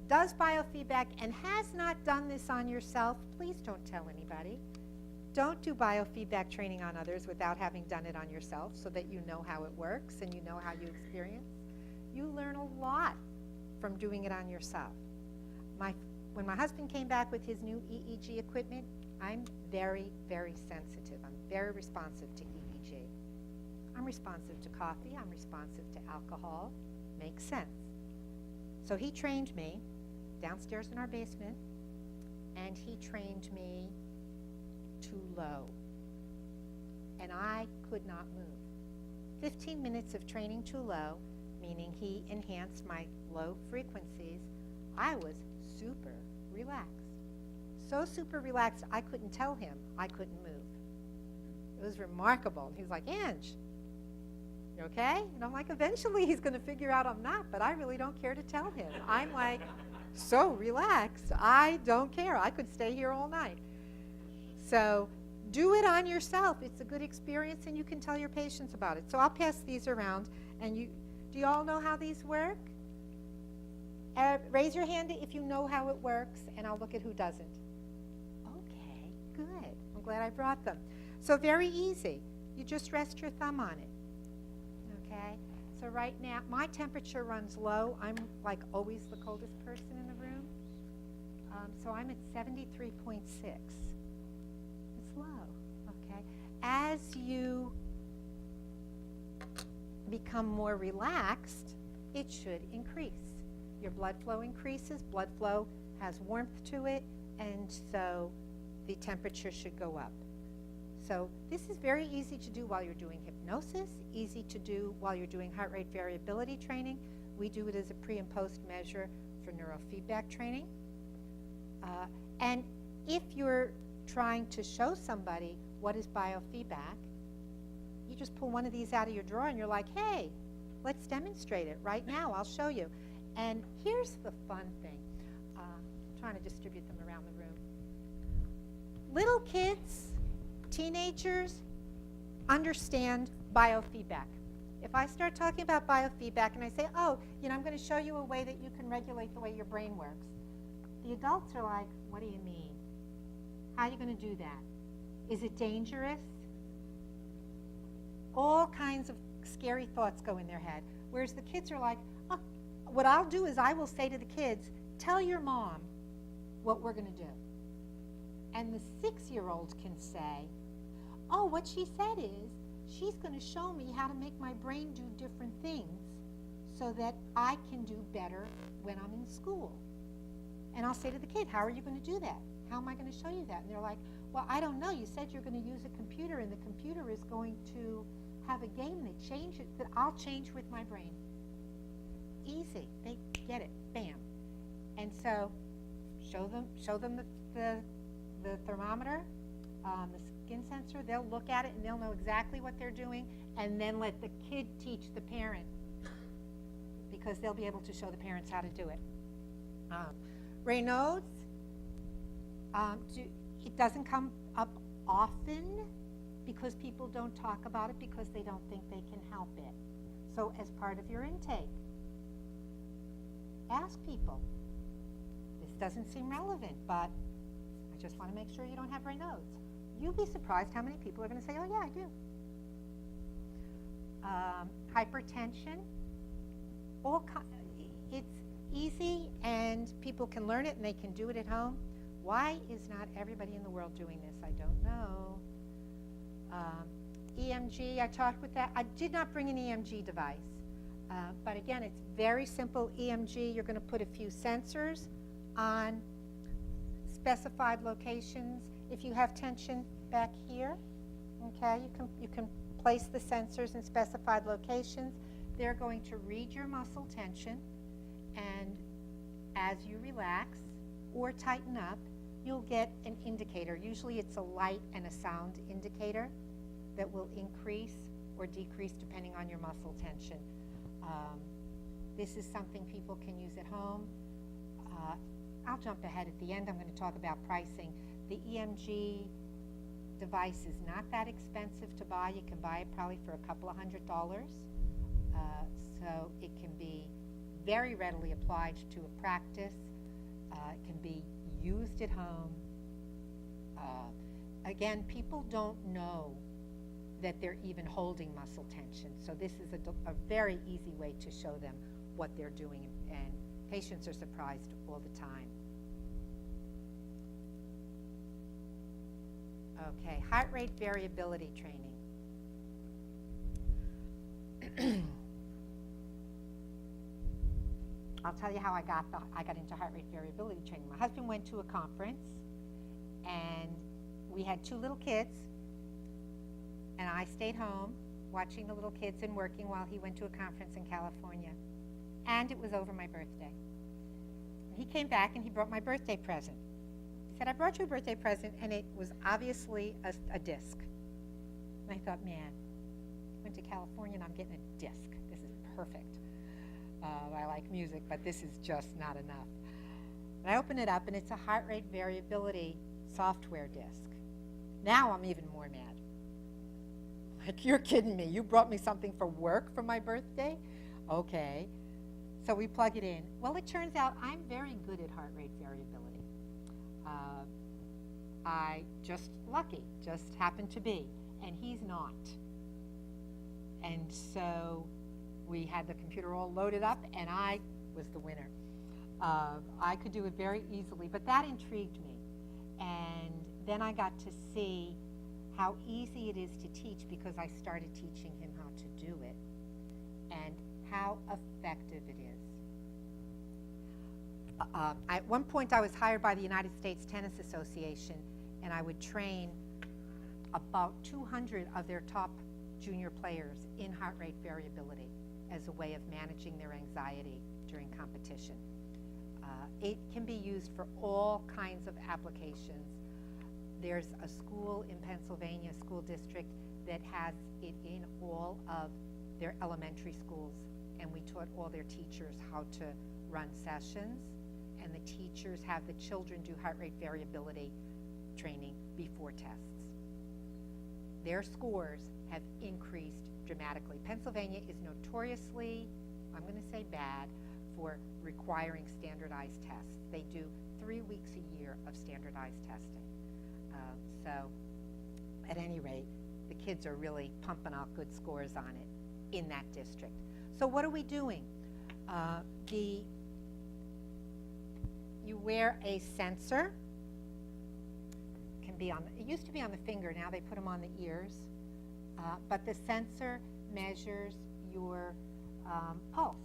does biofeedback and has not done this on yourself, please don't tell anybody. Don't do biofeedback training on others without having done it on yourself so that you know how it works and you know how you experience. You learn a lot from doing it on yourself. when my husband came back with his new EEG equipment, I'm very, very sensitive. I'm very responsive to EEG. I'm responsive to coffee. I'm responsive to alcohol. Makes sense. So he trained me downstairs in our basement, and he trained me too low. And I could not move. 15 minutes of training too low, meaning he enhanced my low frequencies. I was super relaxed. So super relaxed, I couldn't tell him I couldn't move. It was remarkable. He was like, Ange, you okay? And I'm like, eventually he's going to figure out I'm not, but I really don't care to tell him. I'm like, so relaxed. I don't care. I could stay here all night. So do it on yourself. It's a good experience, and you can tell your patients about it. So I'll pass these around, and do you all know how these work? Raise your hand if you know how it works, and I'll look at who doesn't. Okay, good. I'm glad I brought them. So very easy. You just rest your thumb on it. Okay? So right now, my temperature runs low. I'm like always the coldest person in the room. So I'm at 73.6. It's low, okay? As you become more relaxed, it should increase. Your blood flow increases. Blood flow has warmth to it, and so the temperature should go up. So this is very easy to do while you're doing hypnosis, easy to do while you're doing heart rate variability training. We do it as a pre and post measure for neurofeedback training. And if you're trying to show somebody what is biofeedback, you just pull one of these out of your drawer and you're like, hey, let's demonstrate it right now. I'll show you. And here's the fun thing. I'm trying to distribute them around the room. Little kids, teenagers understand biofeedback. If I start talking about biofeedback and I say, oh, I'm going to show you a way that you can regulate the way your brain works, the adults are like, what do you mean? How are you going to do that? Is it dangerous? All kinds of scary thoughts go in their head. Whereas the kids are like, oh, what I'll do is I will say to the kids, tell your mom what we're going to do. And the 6-year-old can say, oh, what she said is she's going to show me how to make my brain do different things so that I can do better when I'm in school. And I'll say to the kid, how are you going to do that? How am I going to show you that? And they're like, well, I don't know. You said you're going to use a computer, and the computer is going to have a game that I'll change with my brain. Easy. They get it. Bam. And so show them the thermometer, the skin sensor. They'll look at it, and they'll know exactly what they're doing, and then let the kid teach the parent, because they'll be able to show the parents how to do it. Raynaud's, it doesn't come up often because people don't talk about it because they don't think they can help it. So as part of your intake, ask people. This doesn't seem relevant, but I just want to make sure you don't have Raynaud's. You'll be surprised how many people are going to say, oh yeah, I do. Hypertension, it's easy and people can learn it and they can do it at home. Why is not everybody in the world doing this? I don't know. EMG, I talked with that. I did not bring an EMG device. But again, it's very simple EMG. You're going to put a few sensors on specified locations. If you have tension back here, okay, you can place the sensors in specified locations. They're going to read your muscle tension, and as you relax or tighten up, you'll get an indicator. Usually it's a light and a sound indicator that will increase or decrease depending on your muscle tension. This is something people can use at home. I'll jump ahead at the end. I'm going to talk about pricing. The EMG device is not that expensive to buy. You can buy it probably for a couple of $100. So it can be very readily applied to a practice. It can be used at home. Again, people don't know that they're even holding muscle tension. So this is a very easy way to show them what they're doing, and patients are surprised all the time. Okay, heart rate variability training. I'll tell you how I got into heart rate variability training. My husband went to a conference, and we had 2 little kids, and I stayed home watching the little kids and working while he went to a conference in California. And it was over my birthday. He came back and he brought my birthday present. He said, I brought you a birthday present, and it was obviously a disc. And I thought, man, I went to California and I'm getting a disc. This is perfect. I like music, but this is just not enough. And I open it up, and it's a heart rate variability software disc. Now I'm even more mad. Like, you're kidding me. You brought me something for work for my birthday? Okay. So we plug it in. Well, it turns out I'm very good at heart rate variability. I just happened to be, and he's not. And so we had the computer all loaded up, and I was the winner. I could do it very easily, but that intrigued me. And then I got to see how easy it is to teach, because I started teaching him how to do it, and how effective it is. At one point, I was hired by the United States Tennis Association, and I would train about 200 of their top junior players in heart rate variability as a way of managing their anxiety during competition. It can be used for all kinds of applications. There's a school in Pennsylvania, a school district, that has it in all of their elementary schools, and we taught all their teachers how to run sessions, and the teachers have the children do heart rate variability training before tests. Their scores have increased dramatically. Pennsylvania is notoriously, I'm going to say bad, for requiring standardized tests. They do 3 weeks a year of standardized testing. So at any rate, the kids are really pumping out good scores on it in that district. So what are we doing? You wear a sensor. Can be on. It used to be on the finger. Now they put them on the ears. But the sensor measures your pulse,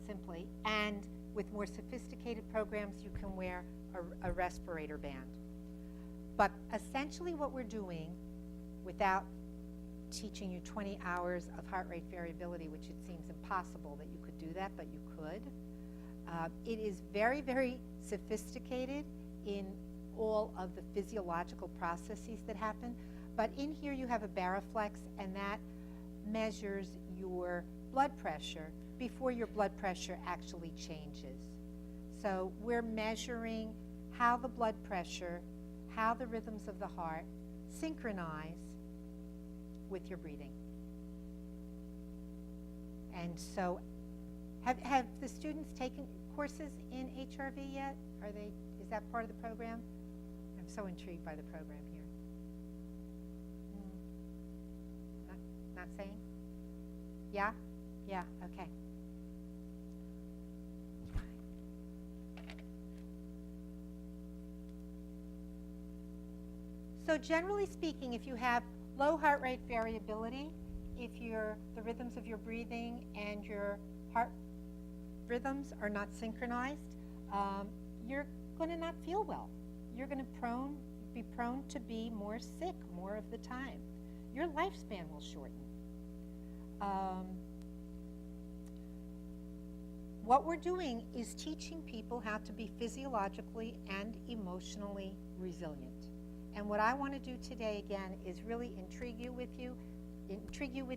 simply. And with more sophisticated programs, you can wear a respirator band. But essentially what we're doing, without teaching you 20 hours of heart rate variability, which it seems impossible that you could do that, but you could, it is very, very sophisticated in all of the physiological processes that happen. But in here you have a baroflex, and that measures your blood pressure before your blood pressure actually changes. So we're measuring how the blood pressure, how the rhythms of the heart synchronize with your breathing. And so have the students taken courses in HRV yet? Is that part of the program? I'm so intrigued by the program here. Not saying? Yeah? Yeah, okay. So generally speaking, if you have low heart rate variability, if the rhythms of your breathing and your heart rhythms are not synchronized, you're going to not feel well. You're going to be prone to be more sick more of the time. Your lifespan will shorten. What we're doing is teaching people how to be physiologically and emotionally resilient. And what I want to do today, again, is really intrigue you with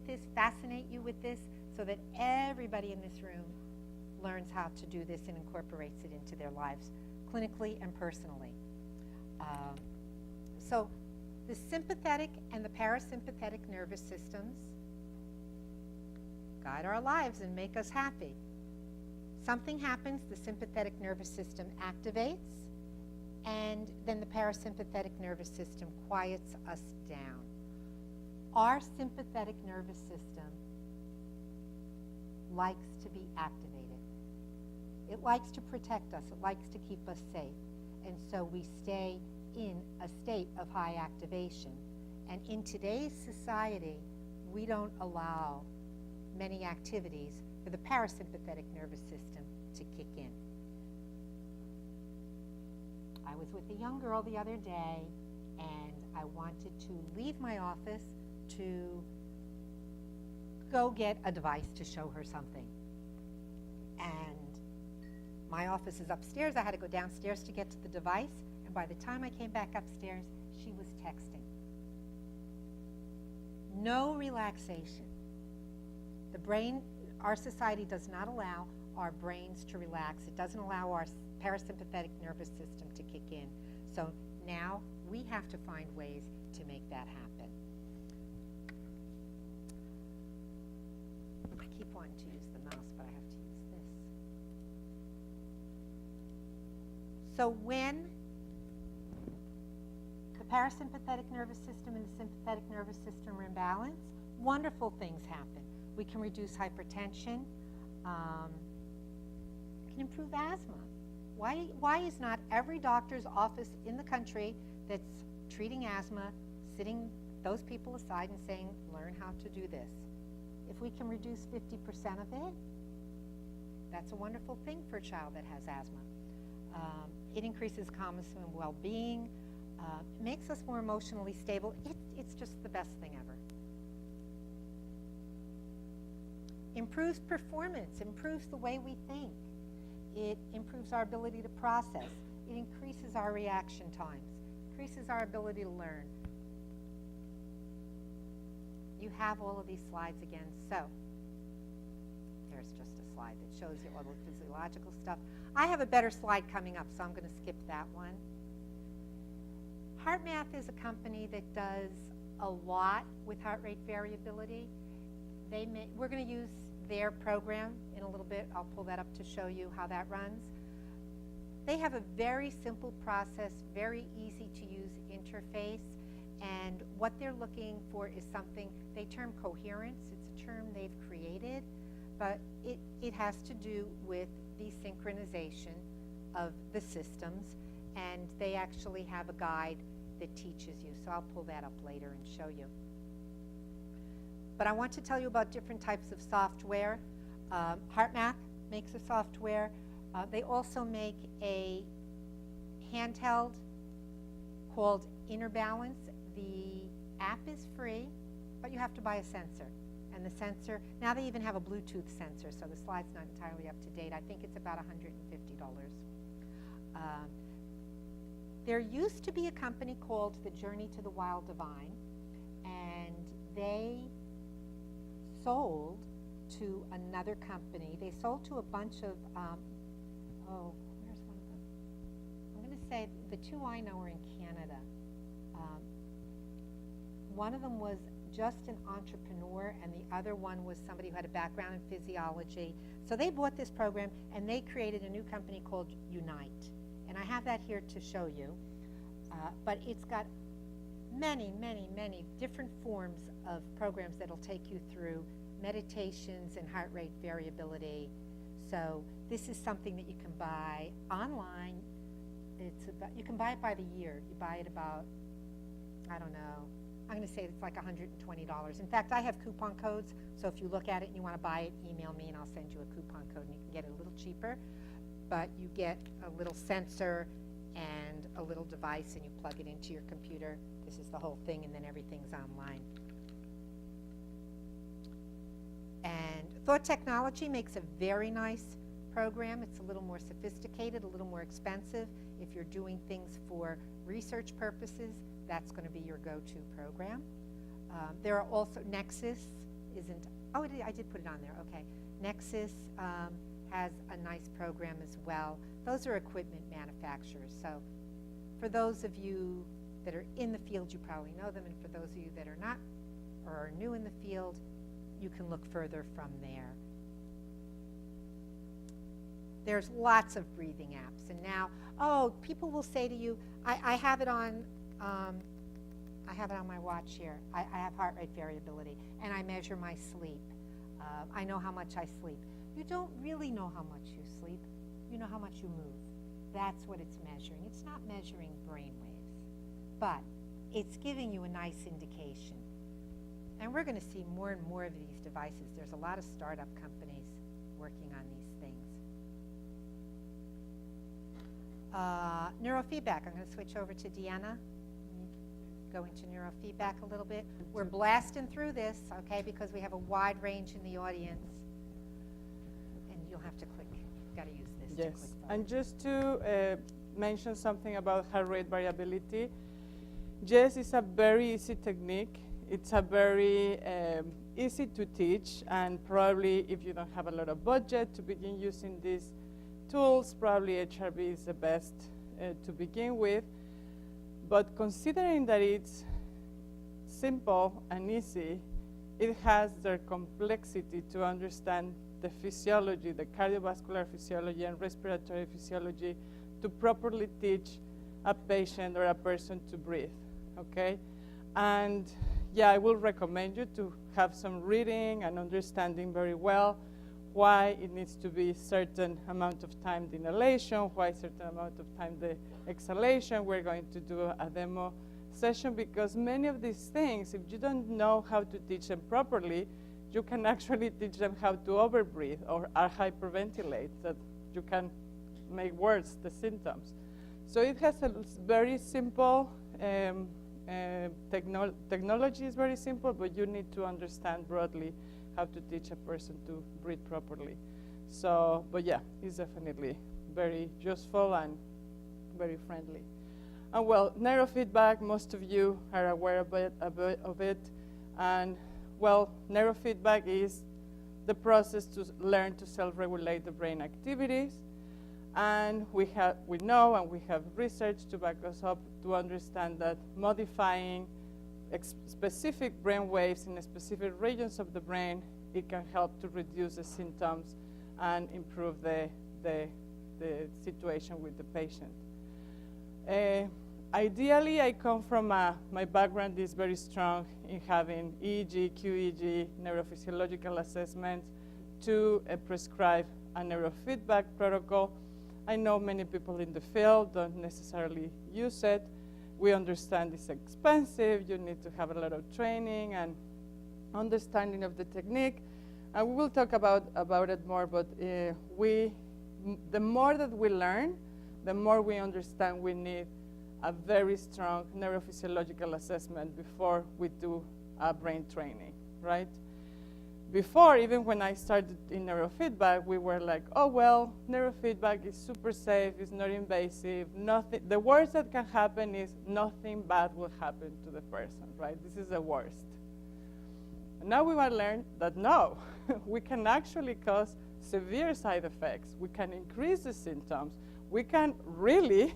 this, fascinate you with this, so that everybody in this room learns how to do this and incorporates it into their lives, clinically and personally. So the sympathetic and the parasympathetic nervous systems guide our lives and make us happy. Something happens, the sympathetic nervous system activates, and then the parasympathetic nervous system quiets us down. Our sympathetic nervous system likes to be activated. It likes to protect us. It likes to keep us safe. And so we stay in a state of high activation. And in today's society, we don't allow many activities for the parasympathetic nervous system to kick in. I was with a young girl the other day, and I wanted to leave my office to go get a device to show her something. And my office is upstairs. I had to go downstairs to get to the device, and by the time I came back upstairs, she was texting. No relaxation. The brain, our society does not allow our brains to relax. It doesn't allow our parasympathetic nervous system to kick in. So now we have to find ways to make that happen. I keep wanting to use the mouse, but I have to use this. So when the parasympathetic nervous system and the sympathetic nervous system are in balance, wonderful things happen. We can reduce hypertension, can improve asthma. Why is not every doctor's office in the country that's treating asthma sitting those people aside and saying, learn how to do this? If we can reduce 50% of it, that's a wonderful thing for a child that has asthma. It increases calmness and well-being, makes us more emotionally stable. It's just the best thing ever. Improves performance, improves the way we think. It improves our ability to process. It increases our reaction times, increases our ability to learn. You have all of these slides again. So there's just a slide that shows you all the physiological stuff. I have a better slide coming up, so I'm going to skip that one. HeartMath is a company that does a lot with heart rate variability. We're going to use their program in a little bit. I'll pull that up to show you how that runs. They have a very simple process, very easy to use interface, and what they're looking for is something they term coherence. It's a term they've created, but it has to do with the synchronization of the systems, and they actually have a guide that teaches you. So I'll pull that up later and show you. But I want to tell you about different types of software. HeartMath makes a software. They also make a handheld called Inner Balance. The app is free, but you have to buy a sensor. And the sensor, now they even have a Bluetooth sensor, so the slide's not entirely up to date. I think it's about $150. There used to be a company called The Journey to the Wild Divine, and they sold to another company. They sold to a bunch of, where's one of them? I'm going to say the two I know are in Canada. One of them was just an entrepreneur, and the other one was somebody who had a background in physiology. So they bought this program, and they created a new company called Unite. And I have that here to show you. But it's got many, many, many different forms of programs that'll take you through meditations and heart rate variability. So this is something that you can buy online. You can buy it by the year. You buy it about, I don't know, I'm going to say it's like $120. In fact, I have coupon codes, so if you look at it and you want to buy it, email me and I'll send you a coupon code and you can get it a little cheaper. But you get a little sensor and a little device and you plug it into your computer. This is the whole thing, and then everything's online. And Thought Technology makes a very nice program. It's a little more sophisticated, a little more expensive. If you're doing things for research purposes, that's going to be your go-to program. There are also, Nexus isn't, oh, I did put it on there, okay. Nexus has a nice program as well. Those are equipment manufacturers. So for those of you that are in the field, you probably know them, and for those of you that are not or are new in the field, you can look further from there. There's lots of breathing apps, and now, people will say to you, I have it on my watch here. I have heart rate variability, and I measure my sleep. I know how much I sleep. You don't really know how much you sleep. You know how much you move. That's what it's measuring. It's not measuring brain waves. but it's giving you a nice indication. And we're going to see more and more of these devices. There's a lot of startup companies working on these things. Neurofeedback. I'm going to switch over to Deanna. Go into neurofeedback a little bit. We're blasting through this, okay, because we have a wide range in the audience. And you'll have to click. Got to use this. Yes. To click And just to mention something about heart rate variability. Yes, it's a very easy technique. It's a very easy to teach, and probably if you don't have a lot of budget to begin using these tools, probably HRV is the best to begin with. But considering that it's simple and easy, it has their complexity to understand the physiology, the cardiovascular physiology and respiratory physiology, to properly teach a patient or a person to breathe, okay? And yeah, I will recommend you to have some reading and understanding very well why it needs to be certain amount of time the inhalation, why certain amount of time the exhalation. We're going to do a demo session, because many of these things, if you don't know how to teach them properly, you can actually teach them how to overbreathe or hyperventilate, that you can make worse the symptoms. So it has a very simple technology is very simple, but you need to understand broadly how to teach a person to breathe properly. So, but yeah, it's definitely very useful and very friendly. And well, neurofeedback, most of you are aware of it. And well, neurofeedback is the process to learn to self-regulate the brain activities. And we know and we have research to back us up to understand that modifying specific brain waves in specific regions of the brain, it can help to reduce the symptoms and improve the situation with the patient. Ideally, I come from my background is very strong in having EEG, QEEG, neurophysiological assessments to prescribe a neurofeedback protocol. I know many people in the field don't necessarily use it. We understand it's expensive. You need to have a lot of training and understanding of the technique. And we will talk about it more, but the more that we learn, the more we understand we need a very strong neurophysiological assessment before we do a brain training, right? Before, even when I started in neurofeedback, we were like, oh, well, neurofeedback is super safe, it's not invasive, nothing. The worst that can happen is nothing bad will happen to the person, right? This is the worst. And now we want to learn that no, we can actually cause severe side effects. We can increase the symptoms. We can really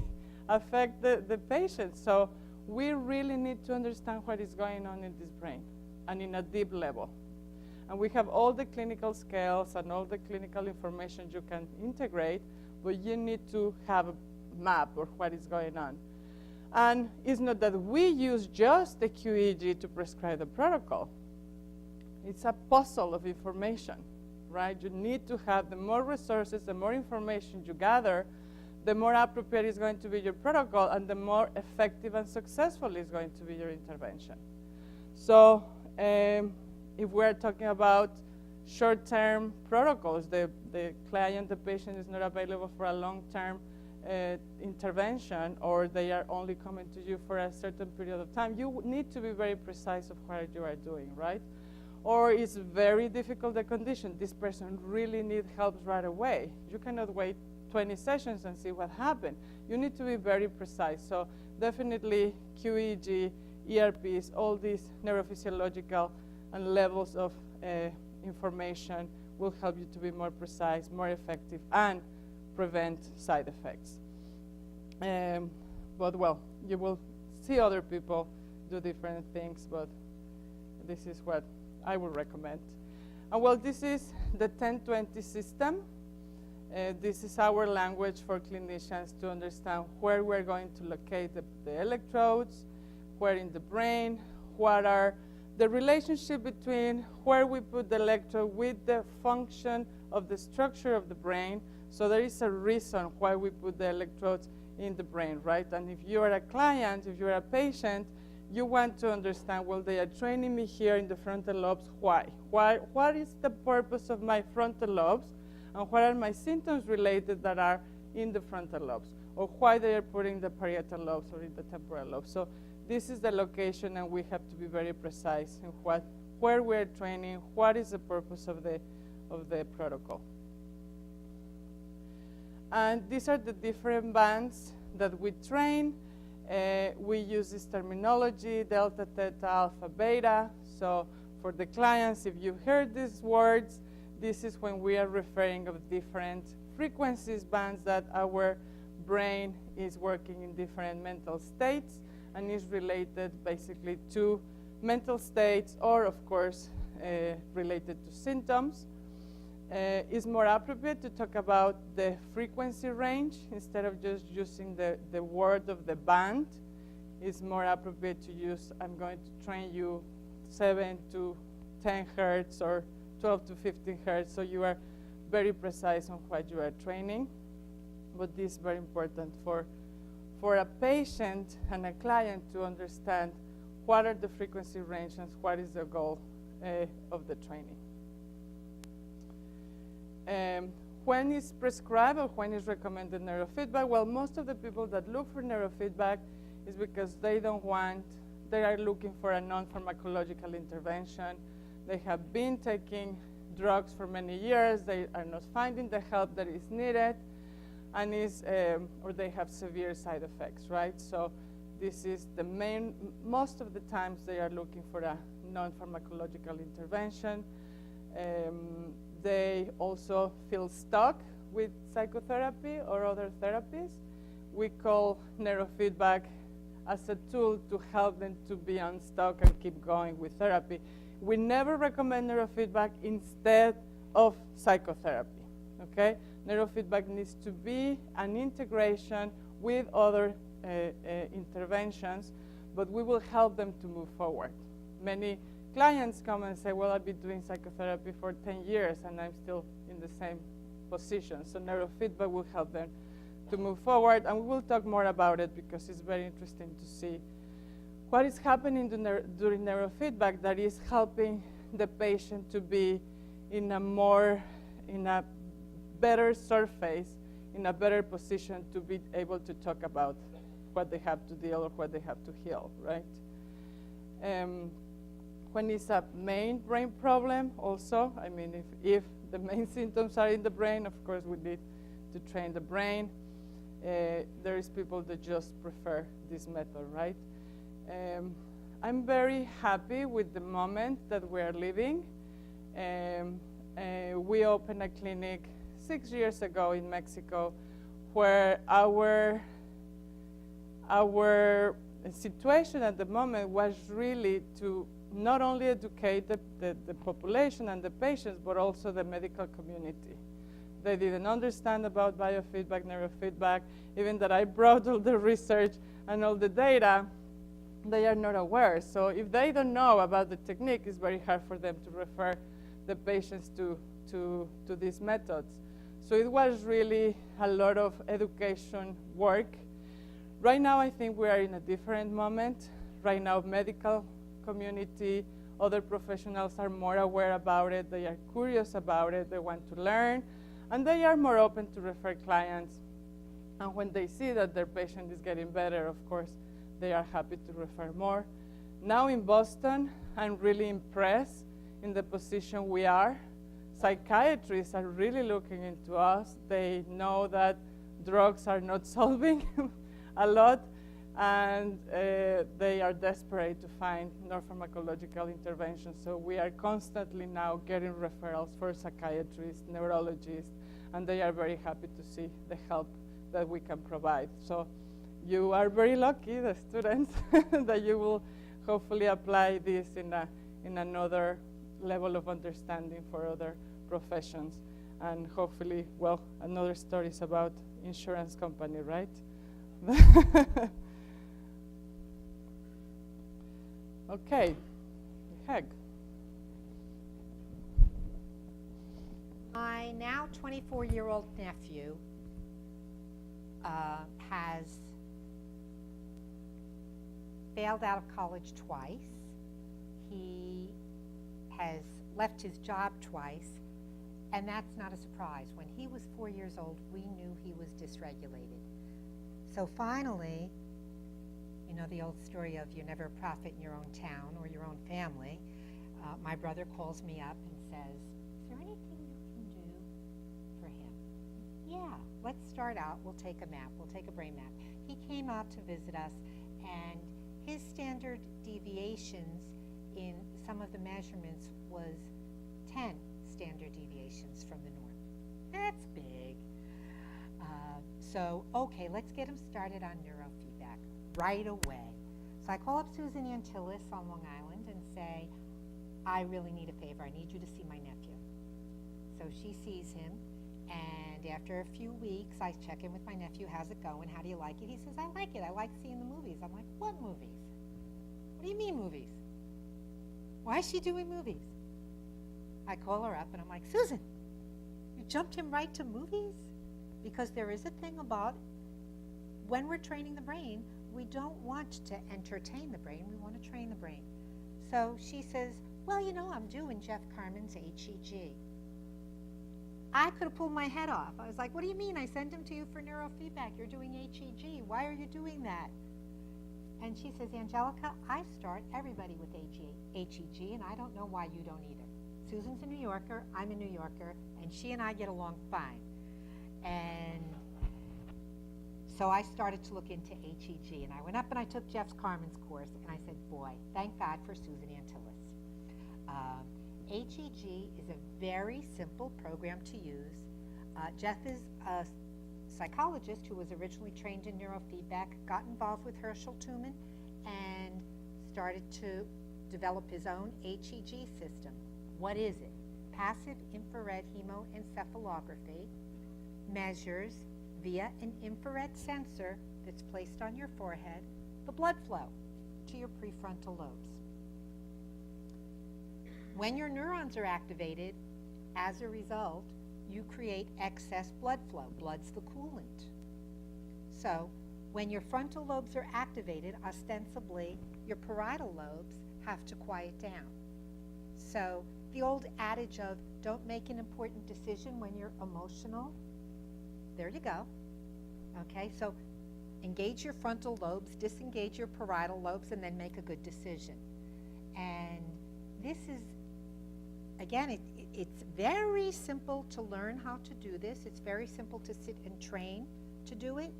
affect the patient. So we really need to understand what is going on in this brain and in a deep level. And we have all the clinical scales and all the clinical information you can integrate, but you need to have a map of what is going on. And it's not that we use just the QEEG to prescribe the protocol. It's a puzzle of information, right? You need to have the more resources, the more information you gather, the more appropriate is going to be your protocol, and the more effective and successful is going to be your intervention. So if we're talking about short-term protocols, the client, the patient is not available for a long-term intervention, or they are only coming to you for a certain period of time, you need to be very precise of what you are doing, right? Or it's very difficult, the condition. This person really needs help right away. You cannot wait 20 sessions and see what happened. You need to be very precise. So definitely QEEG, ERPs, all these neurophysiological and levels of information will help you to be more precise, more effective, and prevent side effects. But well, you will see other people do different things, but this is what I would recommend. And well, this is the 10-20 system. This is our language for clinicians to understand where we're going to locate the electrodes, where in the brain, what are the relationship between where we put the electrode with the function of the structure of the brain. So there is a reason why we put the electrodes in the brain, right? And if you're a client, if you're a patient, you want to understand, well, they are training me here in the frontal lobes, why? What is the purpose of my frontal lobes, and what are my symptoms related that are in the frontal lobes, or why they are putting the parietal lobes or in the temporal lobes. So this is the location, and we have to be very precise in where we're training, what is the purpose of the protocol. And these are the different bands that we train. We use this terminology, delta, theta, alpha, beta. So for the clients, if you heard these words, this is when we are referring of different frequencies bands that our brain is working in different mental states and is related basically to mental states or, of course, related to symptoms. It's more appropriate to talk about the frequency range instead of just using the word of the band. It's more appropriate to use, I'm going to train you 7 to 10 hertz or 12 to 15 hertz, so you are very precise on what you are training. But this is very important for a patient and a client to understand what are the frequency ranges, what is the goal of the training. When is prescribed or when is recommended neurofeedback? Well, most of the people that look for neurofeedback is because they are looking for a non-pharmacological intervention. They have been taking drugs for many years. They are not finding the help that is needed, and or they have severe side effects, right? So this is the main, most of the times they are looking for a non-pharmacological intervention. They also feel stuck with psychotherapy or other therapies. We call neurofeedback as a tool to help them to be unstuck and keep going with therapy. We never recommend neurofeedback instead of psychotherapy, okay? Neurofeedback needs to be an integration with other interventions, but we will help them to move forward. Many clients come and say, well, I've been doing psychotherapy for 10 years and I'm still in the same position. So neurofeedback will help them to move forward, and we will talk more about it because it's very interesting to see what is happening during neurofeedback that is helping the patient to be in a better surface, in a better position to be able to talk about what they have to deal or what they have to heal, right? When it's a main brain problem also, I mean, if the main symptoms are in the brain, of course we need to train the brain. There is people that just prefer this method, right? I'm very happy with the moment that we are living. We opened a clinic 6 years ago in Mexico where our situation at the moment was really to not only educate the population and the patients, but also the medical community. They didn't understand about biofeedback, neurofeedback, even that I brought all the research and all the data, they are not aware. So if they don't know about the technique, it's very hard for them to refer the patients to these methods. So it was really a lot of education work. Right now, I think we are in a different moment. Right now, medical community, other professionals are more aware about it. They are curious about it. They want to learn. And they are more open to refer clients. And when they see that their patient is getting better, of course, they are happy to refer more. Now in Boston, I'm really impressed in the position we are. Psychiatrists are really looking into us. They know that drugs are not solving a lot, and they are desperate to find non-pharmacological interventions. So we are constantly now getting referrals for psychiatrists, neurologists, and they are very happy to see the help that we can provide. So you are very lucky, the students, that you will hopefully apply this in another level of understanding for other professions. And hopefully, well, another story is about insurance company, right? Okay, HEG. My now 24-year-old nephew has failed out of college twice. He has left his job twice, and that's not a surprise. When he was 4 years old, we knew he was dysregulated. So finally, you know the old story of you're never a prophet in your own town or your own family. My brother calls me up and says, is there anything you can do for him? Yeah, let's start out. We'll take a map. We'll take a brain map. He came out to visit us, and his standard deviations in some of the measurements was 10 standard deviations from the norm. That's big. So, okay, let's get him started on neurofeedback right away. So I call up Susan Antilles on Long Island and say, I really need a favor. I need you to see my nephew. So she sees him, and after a few weeks, I check in with my nephew. How's it going? How do you like it? He says, I like it. I like seeing the movies. I'm like, what movies? What do you mean movies? Why is she doing movies? I call her up, and I'm like, Susan, you jumped him right to movies? Because there is a thing about when we're training the brain, we don't want to entertain the brain. We want to train the brain. So she says, well, you know, I'm doing Jeff Carmen's HEG. I could have pulled my head off. I was like, what do you mean? I sent him to you for neurofeedback. You're doing HEG. Why are you doing that? And she says, Angelica, I start everybody with HEG, and I don't know why you don't either. Susan's a New Yorker, I'm a New Yorker, and she and I get along fine. And so I started to look into HEG, and I went up and I took Jeff Carmen's course, and I said, boy, thank God for Susan Antilles. HEG is a very simple program to use. Jeff is a psychologist who was originally trained in neurofeedback, got involved with Herschel Tuman, and started to develop his own HEG system. What is it? Passive infrared hemoencephalography measures via an infrared sensor that's placed on your forehead the blood flow to your prefrontal lobes. When your neurons are activated, as a result, you create excess blood flow. Blood's the coolant. So when your frontal lobes are activated, ostensibly, your parietal lobes have to quiet down. So the old adage of don't make an important decision when you're emotional, there you go. Okay, so engage your frontal lobes, disengage your parietal lobes, and then make a good decision. And this is, again, it's very simple to learn how to do this. It's very simple to sit and train to do it.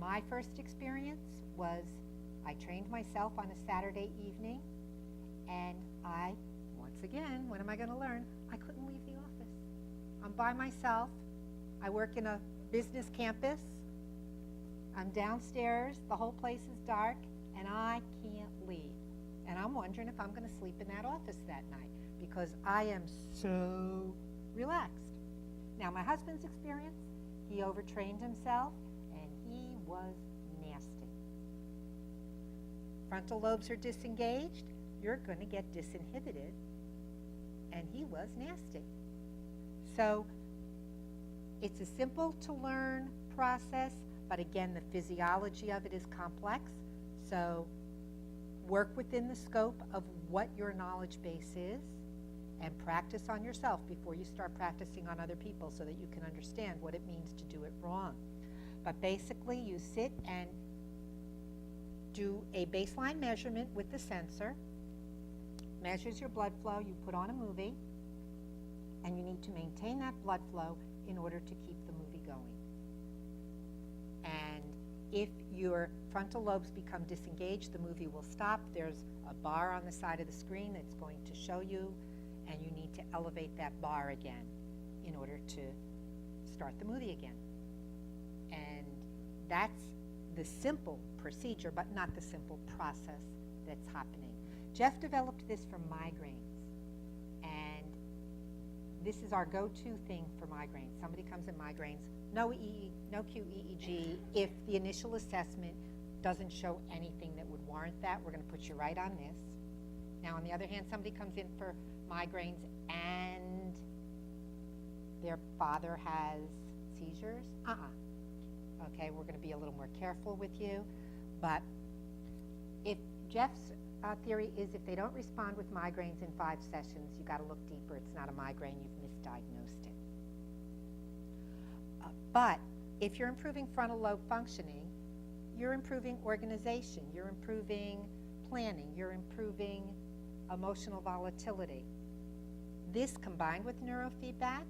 My first experience was I trained myself on a Saturday evening, and once again, when am I going to learn? I couldn't leave the office. I'm by myself. I work in a business campus. I'm downstairs. The whole place is dark, and I can't leave. And I'm wondering if I'm going to sleep in that office that night because I am so relaxed. Now, my husband's experience, he overtrained himself, and he was nasty. Frontal lobes are disengaged. You're going to get disinhibited, and he was nasty. So it's a simple to learn process, but again, the physiology of it is complex. So work within the scope of what your knowledge base is and practice on yourself before you start practicing on other people so that you can understand what it means to do it wrong. But basically, you sit and do a baseline measurement with the sensor, measures your blood flow, you put on a movie, and you need to maintain that blood flow in order to keep the movie going. And if your frontal lobes become disengaged, the movie will stop. There's a bar on the side of the screen that's going to show you, and you need to elevate that bar again in order to start the movie again. And that's the simple procedure, but not the simple process that's happening. Jeff developed this for migraines, and this is our go-to thing for migraines. Somebody comes in migraines, no QEEG. If the initial assessment doesn't show anything that would warrant that, we're going to put you right on this. Now, on the other hand, somebody comes in for migraines and their father has seizures. Okay, we're going to be a little more careful with you. But if Jeff's theory is if they don't respond with migraines in 5 sessions, you got to look deeper. It's not a migraine. You've misdiagnosed it. But if you're improving frontal lobe functioning, you're improving organization. You're improving planning. You're improving emotional volatility. This combined with neurofeedback,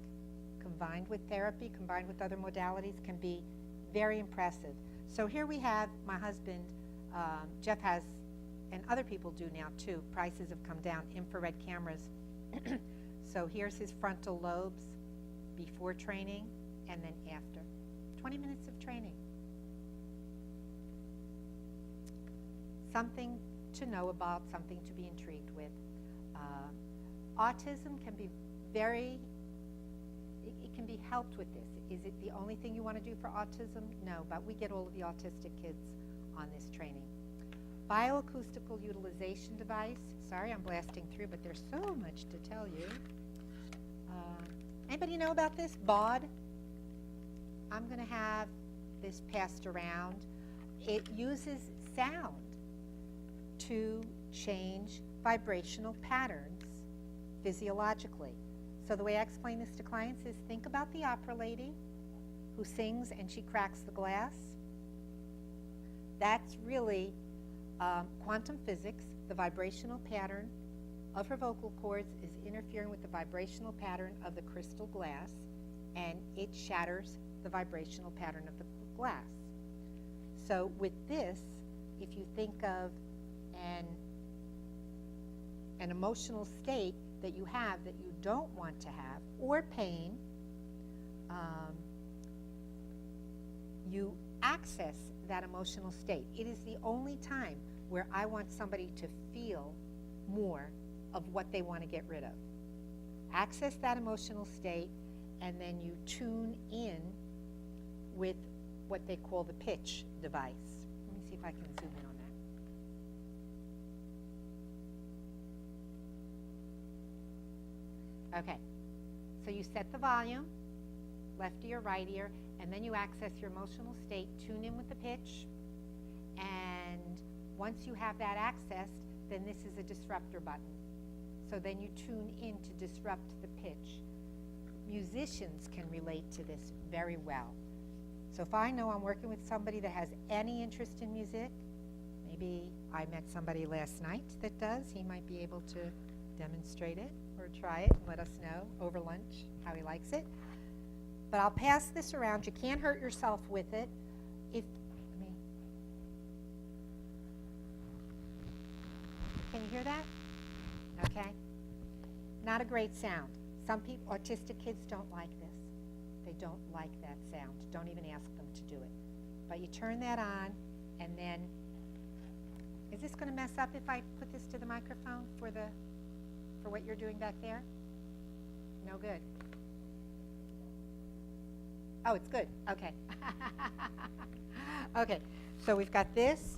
combined with therapy, combined with other modalities can be very impressive. So here we have my husband, Jeff has, and other people do now too, prices have come down, infrared cameras. So here's his frontal lobes before training and then after. 20 minutes of training. Something to know about, something to be intrigued with. Autism can be it can be helped with this. Is it the only thing you want to do for autism? No, but we get all of the autistic kids on this training. Bioacoustical utilization device. Sorry, I'm blasting through, but there's so much to tell you. Anybody know about this? BAUD. I'm going to have this passed around. It uses sound to change vibrational patterns physiologically. So the way I explain this to clients is think about the opera lady who sings and she cracks the glass. That's really quantum physics. The vibrational pattern of her vocal cords is interfering with the vibrational pattern of the crystal glass, and it shatters the vibrational pattern of the glass. So with this, if you think of an emotional state that you have that you don't want to have, or pain, you access that emotional state. It is the only time where I want somebody to feel more of what they want to get rid of. Access that emotional state, and then you tune in with what they call the pitch device. Let me see if I can zoom in on that. Okay, so you set the volume, left ear, right ear, and then you access your emotional state, tune in with the pitch, and once you have that accessed, then this is a disruptor button. So then you tune in to disrupt the pitch. Musicians can relate to this very well. So if I know I'm working with somebody that has any interest in music, maybe I met somebody last night that does, he might be able to demonstrate it or try it and let us know over lunch how he likes it. But I'll pass this around. You can't hurt yourself with it. Can you hear that? Okay. Not a great sound. Some people, autistic kids don't like this. They don't like that sound. Don't even ask them to do it. But you turn that on, and then, is this going to mess up if I put this to the microphone for what you're doing back there? No good. Oh, it's good. Okay. Okay. So we've got this.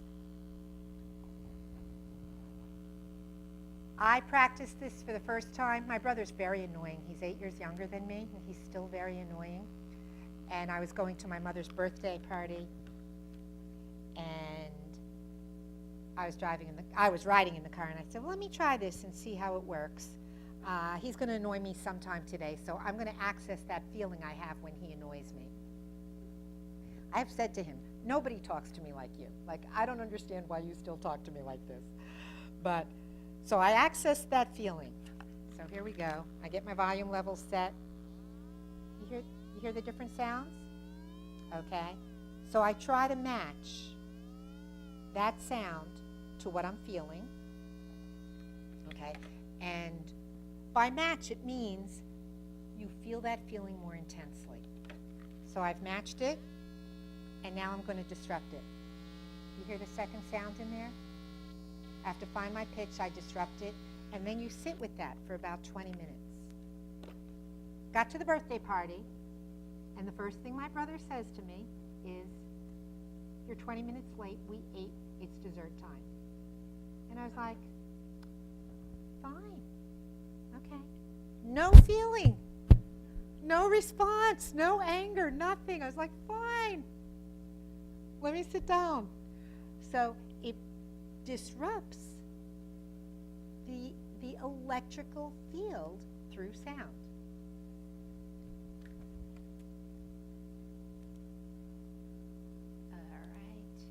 I practiced this for the first time. My brother's very annoying. He's 8 years younger than me, and he's still very annoying. And I was going to my mother's birthday party, and I was riding in the car, and I said, well, let me try this and see how it works. He's going to annoy me sometime today, so I'm going to access that feeling I have when he annoys me. I've said to him, nobody talks to me like you. Like, I don't understand why you still talk to me like this. But so I access that feeling. So here we go. I get my volume level set. You hear the different sounds? Okay. So I try to match that sound to what I'm feeling. Okay. And by match, it means you feel that feeling more intensely. So I've matched it, and now I'm going to disrupt it. You hear the second sound in there? I have to find my pitch, I disrupt it, and then you sit with that for about 20 minutes. Got to the birthday party, and the first thing my brother says to me is, you're 20 minutes late, we ate, it's dessert time. And I was like, fine, okay. No feeling, no response, no anger, nothing. I was like, fine. let me sit down. So it disrupts the electrical field through sound. All right.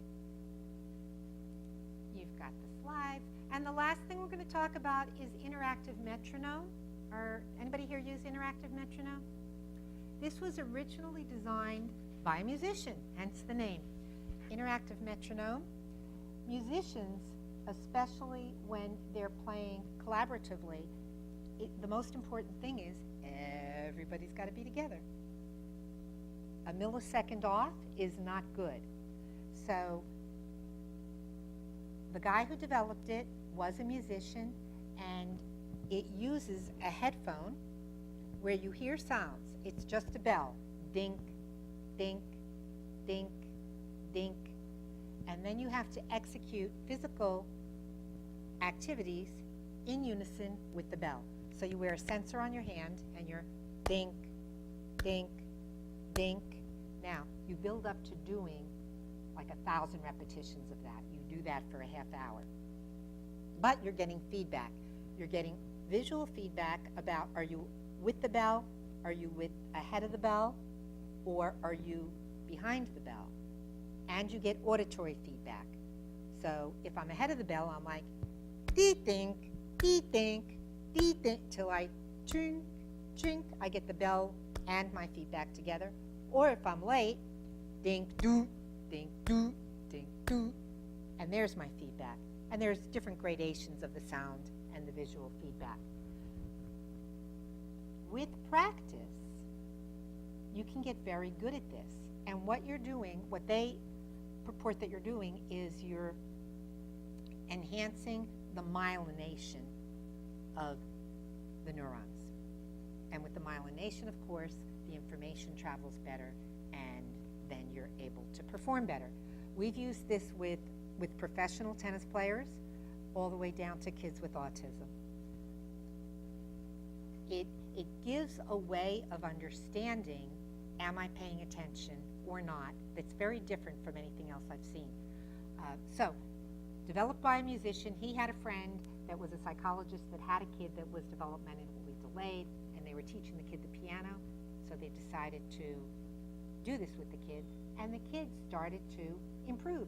You've got the slides. And the last thing we're going to talk about is interactive metronome. Anybody here use interactive metronome? This was originally designed by a musician, hence the name. Interactive metronome. Musicians, especially when they're playing collaboratively, the most important thing is everybody's got to be together. A millisecond off is not good. So the guy who developed it was a musician, and it uses a headphone where you hear sounds. It's just a bell. Dink, dink, dink, dink. And then you have to execute physical activities in unison with the bell. So you wear a sensor on your hand, and you're dink, dink, dink. Now, you build up to doing like 1,000 repetitions of that. You do that for a half hour. But you're getting feedback. You're getting visual feedback about, are you with the bell? Are you ahead of the bell? Or are you behind the bell? And you get auditory feedback. So if I'm ahead of the bell, I'm like, dee-think, dee-think, dee-think, till I chink, chink. I get the bell and my feedback together. Or if I'm late, dink-doo, dink-doo, dink-doo. And there's my feedback. And there's different gradations of the sound and the visual feedback. With practice, you can get very good at this. And what you're doing, what they purport that you're doing, is you're enhancing the myelination of the neurons. And with the myelination, of course, the information travels better, and then you're able to perform better. We've used this with professional tennis players all the way down to kids with autism. It gives a way of understanding, am I paying attention or not, that's very different from anything else I've seen. So, developed by a musician. He had a friend that was a psychologist that had a kid that was developmentally delayed, and they were teaching the kid the piano, so they decided to do this with the kid, and the kid started to improve.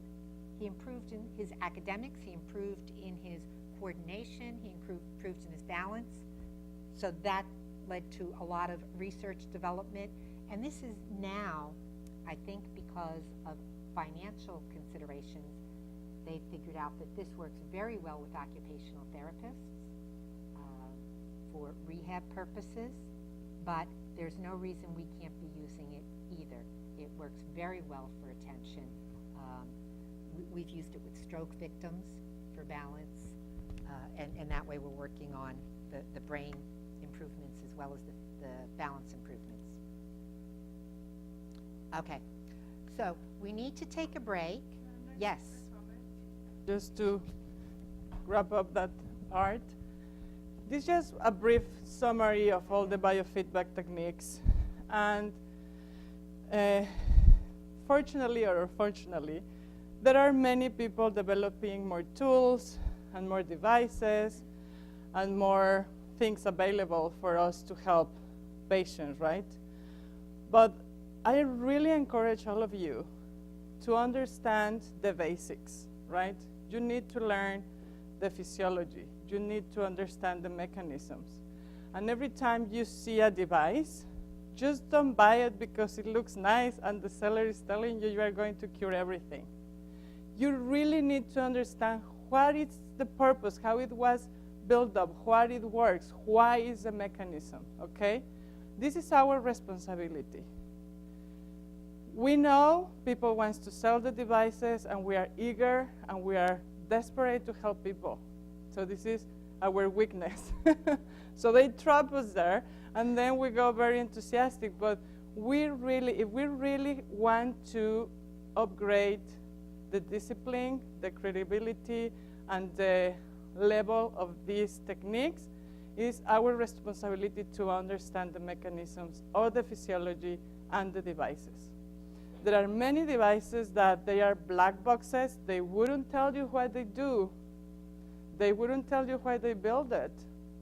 He improved in his academics, he improved in his coordination, he improved in his balance. So that led to a lot of research development. And this is now, I think because of financial considerations, they figured out that this works very well with occupational therapists for rehab purposes, but there's no reason we can't be using it either. It works very well for attention. We've used it with stroke victims for balance, and that way we're working on the brain improvements as well as the balance improvements. Okay, so we need to take a break. Yes? Just to wrap up that part, this is just a brief summary of all the biofeedback techniques. And fortunately or unfortunately, there are many people developing more tools and more devices and more things available for us to help patients, right? But I really encourage all of you to understand the basics, right? You need to learn the physiology. You need to understand the mechanisms. And every time you see a device, just don't buy it because it looks nice and the seller is telling you you are going to cure everything. You really need to understand what is the purpose, how it was built up, what it works, why is the mechanism, okay? This is our responsibility. We know people want to sell the devices, and we are eager and we are desperate to help people. So this is our weakness. So they trap us there, and then we go very enthusiastic. But if we really want to upgrade the discipline, the credibility, and the level of these techniques, it's our responsibility to understand the mechanisms of the physiology and the devices. There are many devices that they are black boxes. They wouldn't tell you what they do. They wouldn't tell you why they build it,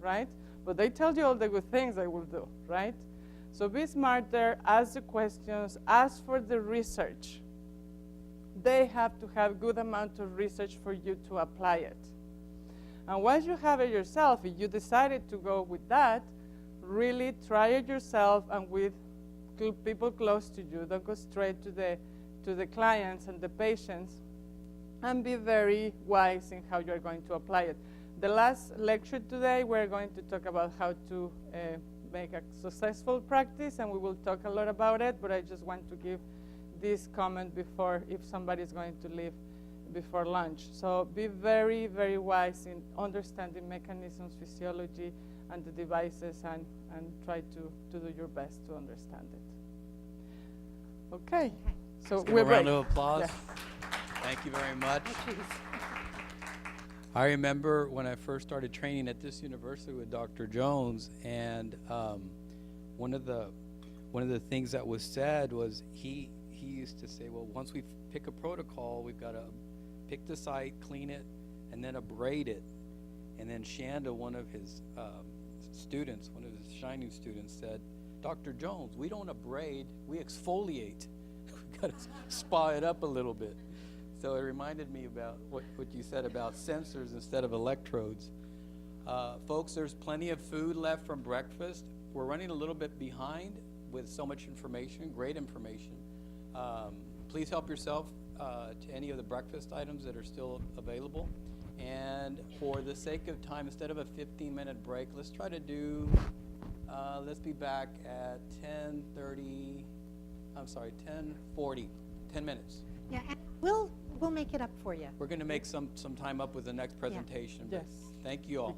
right? But they tell you all the good things they will do, right? So be smarter, ask the questions, ask for the research. They have to have good amount of research for you to apply it. And once you have it yourself, if you decided to go with that, really try it yourself and with people close to you. Don't go straight to the clients and the patients, and be very wise in how you're going to apply it. The last lecture today, we're going to talk about how to make a successful practice, and we will talk a lot about it, but I just want to give this comment before, if somebody's going to leave before lunch. So be very, very wise in understanding mechanisms, physiology, and the devices, and try to do your best to understand it. Okay, so Let's give we're a round ready. of applause. Yeah. Thank you very much. Oh, geez. I remember when I first started training at this university with Dr. Jones, and one of the things that was said was he used to say, well, once we pick a protocol, we've got to pick the site, clean it, and then abrade it. And then Shanda, one of his students, one of his shining students, said, Dr. Jones, we don't abrade, we exfoliate. We've got to spa it up a little bit. So it reminded me about what you said about sensors instead of electrodes. Folks, there's plenty of food left from breakfast. We're running a little bit behind with so much information, great information. Please help yourself to any of the breakfast items that are still available. And for the sake of time, instead of a 15-minute break, let's try to do, let's be back at 10:40, 10 minutes. Yeah, and we'll make it up for you. We're going to make some time up with the next presentation. Yes. Thank you all.